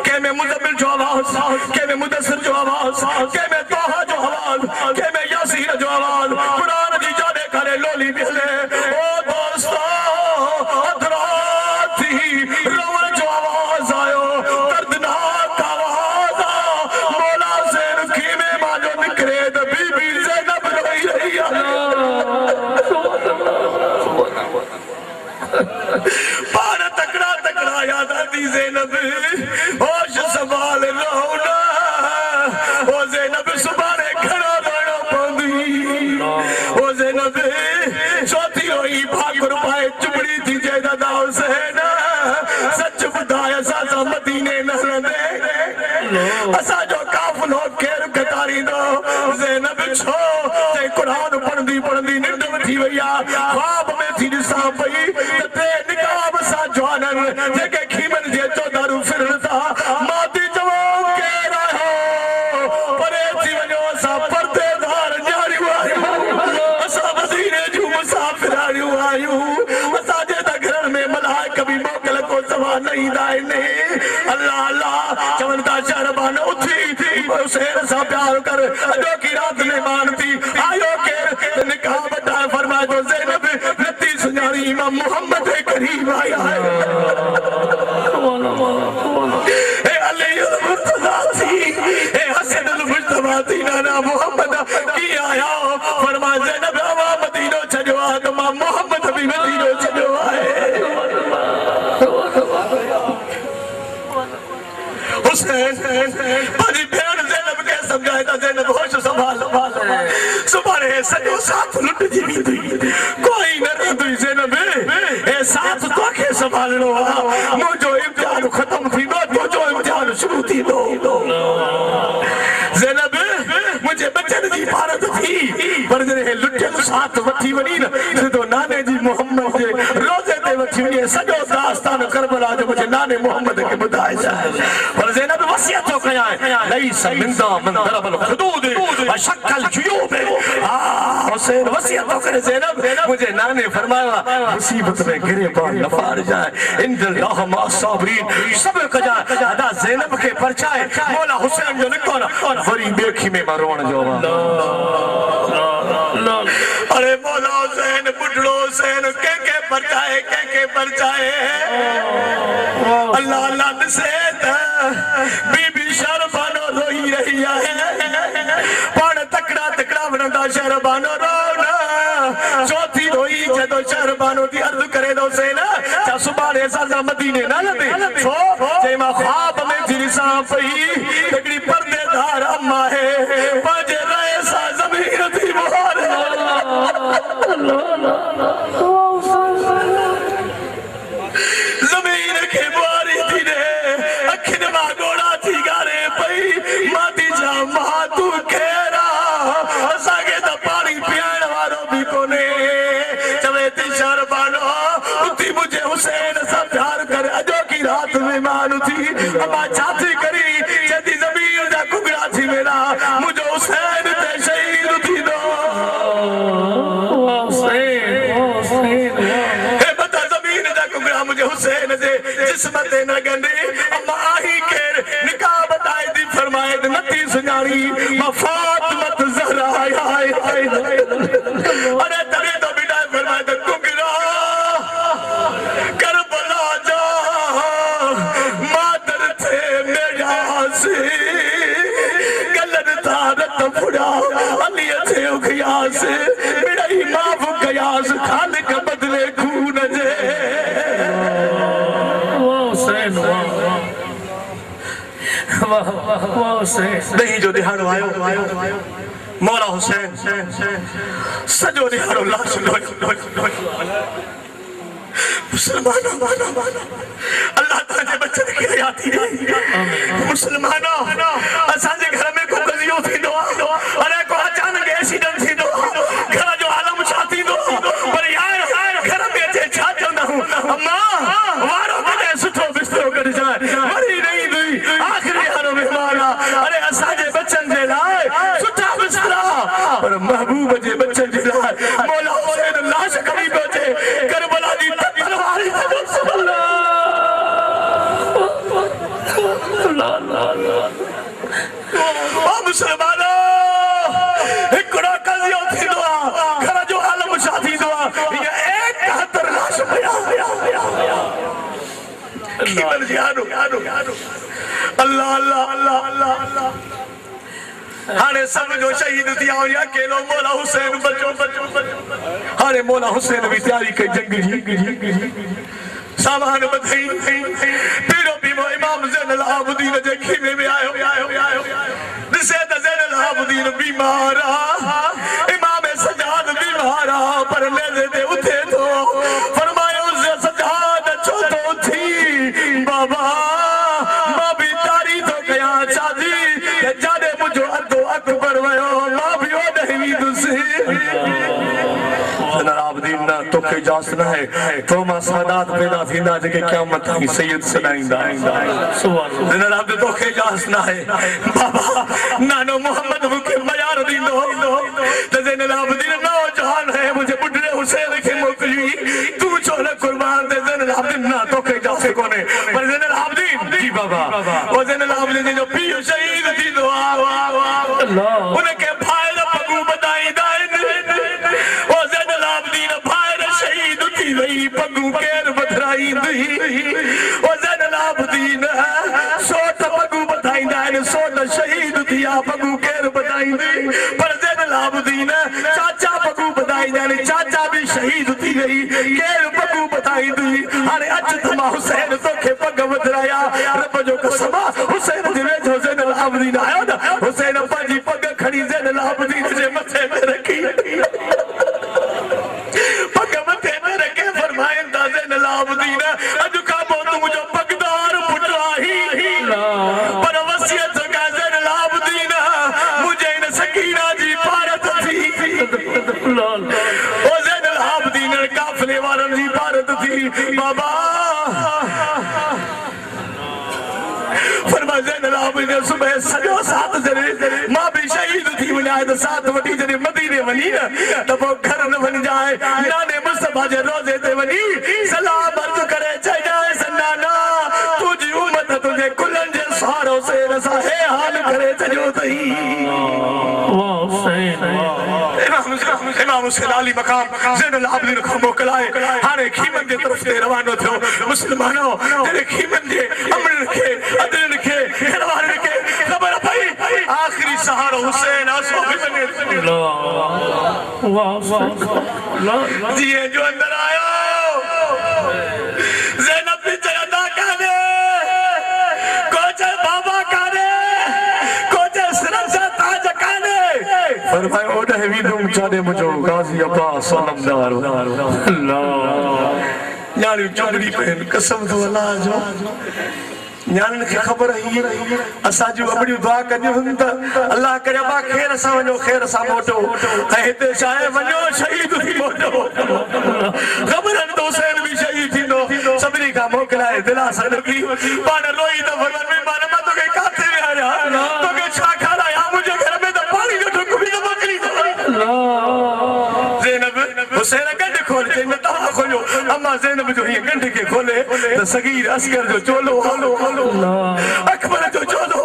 के में मुज़म्मिल जो आवाज के में मुदस्सिर जो आवाज के में तोहा जो आवाज के में यासीन जो आवाज कुरान जी जाने करे लोली मिले ओ दोस्तों ज़ैनब होश संभाल रहो ना ओ ज़ैनब सुभाणे खड़ा रहणो पवंदी ओ ज़ैनब चौथी रोई भाकुर पाए चुपड़ी थी जे दादा हुसैन सच ॿुधाए असां सां मदीने न हलंदे असांजो काफ़िलो केरु कतारींदो ज़ैनब छो ते क़ुरान पढ़ंदी पढ़ंदी निंड वठी वई आहे ख्वाब में थी ॾिसां पई त ते निकाब सां जवाननि जेके खीमनि जे चौधारू फिरनि था मां थी चवां केरु आहियो परे थी वञो असां परदेदार न्याणियूं आहियूं असां मदीने जूं मुसाफ़िराणियूं आहियूं असांजे त घरनि में मलाइक बि मोकल को सवा न ईंदा आहिनि अल्लाह अल्लाह चवनि था शहरबान उथी हुसैन सां प्यार कर अॼो की रात में मान थी आयो केरु निकाह वठाए फरमाए तो ज़ैनब नती सुञाणी इमाम मोहम्मद करीम आया है ए अली मुर्तज़ा थी ए हसन मुर्तज़ा थी नाना मोहम्मद की आया फरमाए ज़ैनब आवा मदीनो छॾियो आहे त मां मोहम्मद बि मदीनो छॾियो आहे हुसैन पंहिंजी भेण ज़ैनब खे समझाए त ज़ैनब होश संभाल सुभाणे सॼो साथ लुटिजी वेंदी कोई न रहंदी ज़ैनब ए साथ तोखे संभालणो आहे मुंहिंजो इम्तिहान ख़तम थींदो तुंहिंजो इम्तिहान शुरू थींदो ज़ैनब मुंहिंजे बचनि जी भारत थी पर जॾहिं लुटियल साथ वठी वञी न सिधो नाने जी मोहम्मद जे रोज़े ते वठी वञे सॼो दास्तान करबला जो मुंहिंजे नाने मोहम्मद खे ॿुधाए पर ज़ैनब वसियत थो कयां लईस मिंदा मन दरबल हुदूद वशक्कल जुयूब हुसैन वसियत थो करे ज़ैनब मुंहिंजे नाने फरमायो मुसीबत में गिरफ़्तार न फार जाए इंदल्लाह मा साबरीन सब्र कजाए अदा ज़ैनब खे परचाए मौला हुसैन जो लिखो न वरी बेखी में रोण जो अरे मौला हुसैन बुढ़ड़ो हुसैन के परचाए अल्लाह अल्लाह ॾिसे त बीबी शहरबानो रोई रही आहे पाण तकड़ा तकड़ा वणंदा शहरबानो रो न चौथी रोई जदो शहरबानो थी अर्ज़ करे थो हुसैन छा सुभाणे असां मदीने न हलंदे छो चई मां ख्वाब में थी ॾिसां पई हिकिड़ी परदेदार अम्मा आहे पंहिंजे रहे सां ज़मीन थी मोहारे ज़मीन खे बुआरी थी ॾे अखियुनि मां ॻोड़ा थी ॻारे पई मां थी चवां मां तूं केरु आहे असांखे त पाणी पीआइण वारो बि कोन्हे चवे थी शहरबानो उथी मुंहिंजे हुसैन सां प्यार करे अॼो की राति में मान थी अम्मा छा थी करी जॾहिं ज़मीन जा कुकड़ा थी वेंदा मुंहिंजो हुसैन ते शहीद थींदो हुसैन जे जिस्म ते न गंढे अम्मा आही केरु निकाह बताए थी फरमाए त नथी सुञाणी मां फातिमत ज़हरा आहे अरे तॾहिं तो बिना फरमाए त कुकड़ा करबला जा मादर थे मेरास गलन था रत फुड़ा अली थे उखियास मिड़ई माफ़ कयास खालिक बदले खून जे नहीं जो दिहाड़ो आयो मौला हुसैन सजो दिहाड़ो लाश मुसलमानो अल्लाह ताला बच्चन खे हयाती ॾे मुसलमानो असांजे घर में को कज़ियो थींदो अरे को अचानक एक्सीडेंट थींदो घर जो आलम छा थींदो पर यार घर में अचे छा चवंदा अम्मा वारो कॾहिं सुठो बिस्तरो कढजाए वरी नहीं दुई आखिरी हारो मेहमान अरे असांजे बच्चन जे लाइ सुठा बिस्तरा पर महबूब जे बच्चन जे लाइ मौला हुसैन लाश खणी पियो अचे करबला जी तलवार मुसलमानो हिकिड़ो कज़ियो थींदो आहे घर जो आलम छा थींदो आहे हीअ 71 लाश पिया अल्लाह अल्लाह अल्लाह अल्लाह हाणे समझो शहीद थी आऊं या अकेलो मौला हुसैन बचो हाणे मौला हुसैन भी तैयारी कई जंग जी सामान बधाई पीरो भी ज़ैनुल आबिदीन जे खीमे में आयो ॾिसे त ज़ैनुल आबिदीन बीमार इमाम सजाद बीमार पर नेज़े ते उथे थो फरमायो सजाद छो तो उथी बाबा मां भी तारी तो कया शादी जाने मुझो अधो अकबर वयो मां भी ओॾे दुसी ज़ैनुल आबिदीन ना तोखे इजाज़त न है तो मां सादात पैदा थींदा जेके क़यामत ताईं सैयद सदाईंदा ज़ैनुल आबिदीन तोखे इजाज़त न है बाबा नानो मोहम्मद मुखे मयार दींदो त ज़ैनुल आबिदीन नौजवान है मुझे बुढ़े हुसैन खे मोकली तू छो न कुर्बान दे ज़ैनुल आबिदीन ना तोखे इजाज़त कोने पर ज़ैनुल आबिदीन जी बाबा ओ ज़ैनुल आबिदीन जो पीउ शहीद थींदो अल्लाह उनके भाइर पगू बधाईंदा आहिनि ओ ज़ैनुल आबिदीन भाइर शहीद थी वई पगू केर बधाईंदी ओ ज़ैनुल आबिदीन सोट पगू बधाईंदा आहिनि सोट शहीद थिया पगू केर बधाईंदी पर ज़ैनुल आबिदीन चाचा पगू बधाईंदा आहिनि चाचा भी शहीद थी वई केर पगू बधाईंदी हाणे अच त मां हुसैन तोखे पग बधाया रब जो कसम हुसैन जे वेझो ज़ैनुल आबिदीन आयो न हुसैन पंहिंजी पग खणी ज़ैनुल आबिदीन जे मथे में रखी पग मथे में रखे फरमाईंदा ज़ैनुल आबिदीन अॼु खां पोइ तूं मुंहिंजो पगदार पुटु आहीं पर वसियत का ज़ैनुल आबिदीन मुंहिंजे हिन सकीना जी भारत थी ओ ज़ैनुल आबिदीन काफ़िले वारनि जी भारत थी बाबा फरमा ज़ैनुल आबिदीन सुबह सॼो साथ जॾहिं मां बि शहीद थी वञा त साथ वठी जॾहिं मदीने वञी न त पोइ घर न वञजाए नाने मुस्तफा जे रोज़े ते वञी सलाम अर्ज़ करे चइजाए नाना तुंहिंजी उमत तुंहिंजे कुलनि जे सहारो से असां हे हाल करे छॾियो अथई इमाम हुसैन अली मकाम ज़ैनुल आबिदीन खां मोकिलाए हाणे खीमन जे तरफ़ ते रवानो थियो मुस्लमानो तेरे खीमन जे अमरन खे अदरन खे हिरवारन खे ख़बर पई आखिरी सहारो हुसैन आसो बि वञे जीअं जो अंदर आयो ज़ैनब बि चयंदा कान्हे को चए बाबा कान्हे को चए सिर जा ताज कान्हे फरमायो ओॾे वीदुम चाॾे मुंहिंजो गाज़ी अब्बास सलमदार अल्लाह न्याणियूं चुंबड़ी पइनि कसम थो अलाह जो न्याणियुनि खे ख़बर हुई असां जूं अबड़ियूं दुआ कयूं त अलाह करे बा ख़ैर सां वञो ख़ैर सां मोटो ऐं हिते छा आहे वञो शहीद थी मोटो ख़बरनि त हुसैन बि शहीद थींदो सभिनी खां मोकिलाए दिला सां लॻी पाण रोई त भॻवान महिमान मां तोखे काथे विहारिया तोखे छा खाराया मुंहिंजे घर में त पाणी जो ढुक बि न मोकिली ज़ैनब हुसैन गंढ खोल चई न तव्हां खोलियो अम्मा ज़ैनब जो हीअं गंढ खे खोले त सगीर असगर जो चोलो हलो अकबर जो चोलो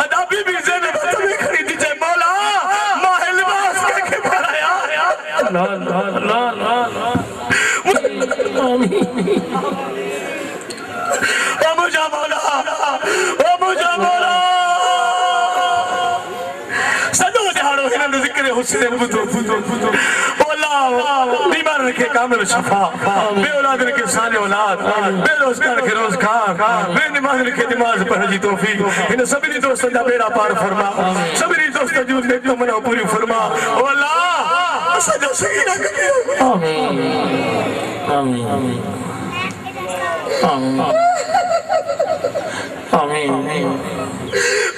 अदा बीबी ज़ैनब हथ में खणी थी चए मौला मां लिबास कंहिंखे पाराया ओ मुंहिंजा मौला सॼो ॼाणो हिननि ज़िक्र हुसैन ॿुधो बीमारनि खे कामिल शफ़ा बे औलादनि खे साले औलाद बेरोज़गार खे रोज़गार बेनिमाज़नि खे निमाज़ पढ़ण जी तौफ़ीक़ हिन सभिनी दोस्तनि जा बेड़ा पार फरमा सभिनी दोस्तनि जूं नेकियूं मना पूरियूं फरमा ओ अल्लाह असांजा सगीरा कयो आमीन आमीन आमीन आमीन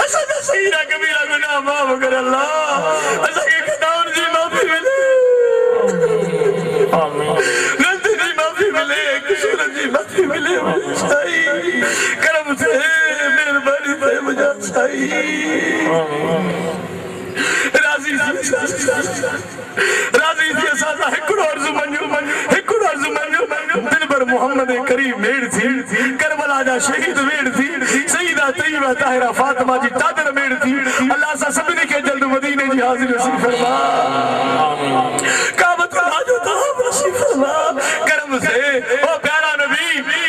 असांजा सगीरा कबीरा गुनाह माफ़ कर अल्लाह असांखे खताउनि जी माफ़ी मिले आमीन गलती जी माफ़ी मिले कसूर जी माफ़ी मिले साईं करम से मेहरबानी से मुझे साईं राज़ी थी असां हिकिड़ो अर्ज़ु मञो दिल भर मोहम्मद करीम मेड़ थी करबला जा शहीद मेड़ थी सईदा तय्यबा ताहिरा फातिमा जी चादर मेड़ थी अल्लाह सां सभिनी खे जल्द मदीने जी हाज़िरी नसीब फरमा काबतुल्लाह जो तवाफ नसीब फरमा करम से ओ प्यारा नबी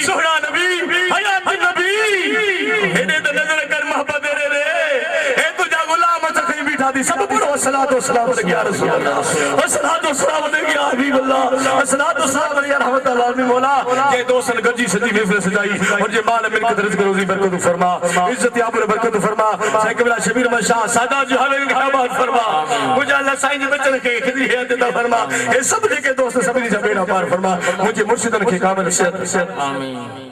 सोहना नबी हयात नबी हेॾे त नज़र कर मोहब्बत रे हे तुंहिंजा गुलाम चखी बीठा थी सब पढ़ो सलातो सलाम या रसूल अल्लाह सलातो सलाम या हबीबल्लाह असलातु सलाम अलैहि रहमतुल्लाह अलैहि मौला ये दोस्तन गजी सजी महफिल सजाई और ये माल मिलकत रिज़्क़ रोज़ी बरकत फरमा इज्जत याबुल बरकत फरमा साईं कबीला शबीर अहमद शाह सादा जो हवे रहमत फरमा मुझे अल्लाह साईं जे बचन के खिदरी अता फरमा ये सब जेके दोस्त सभिनी जा बेड़ा पार फरमा मुझे मुर्शिदन के कामिल सेहत आमीन।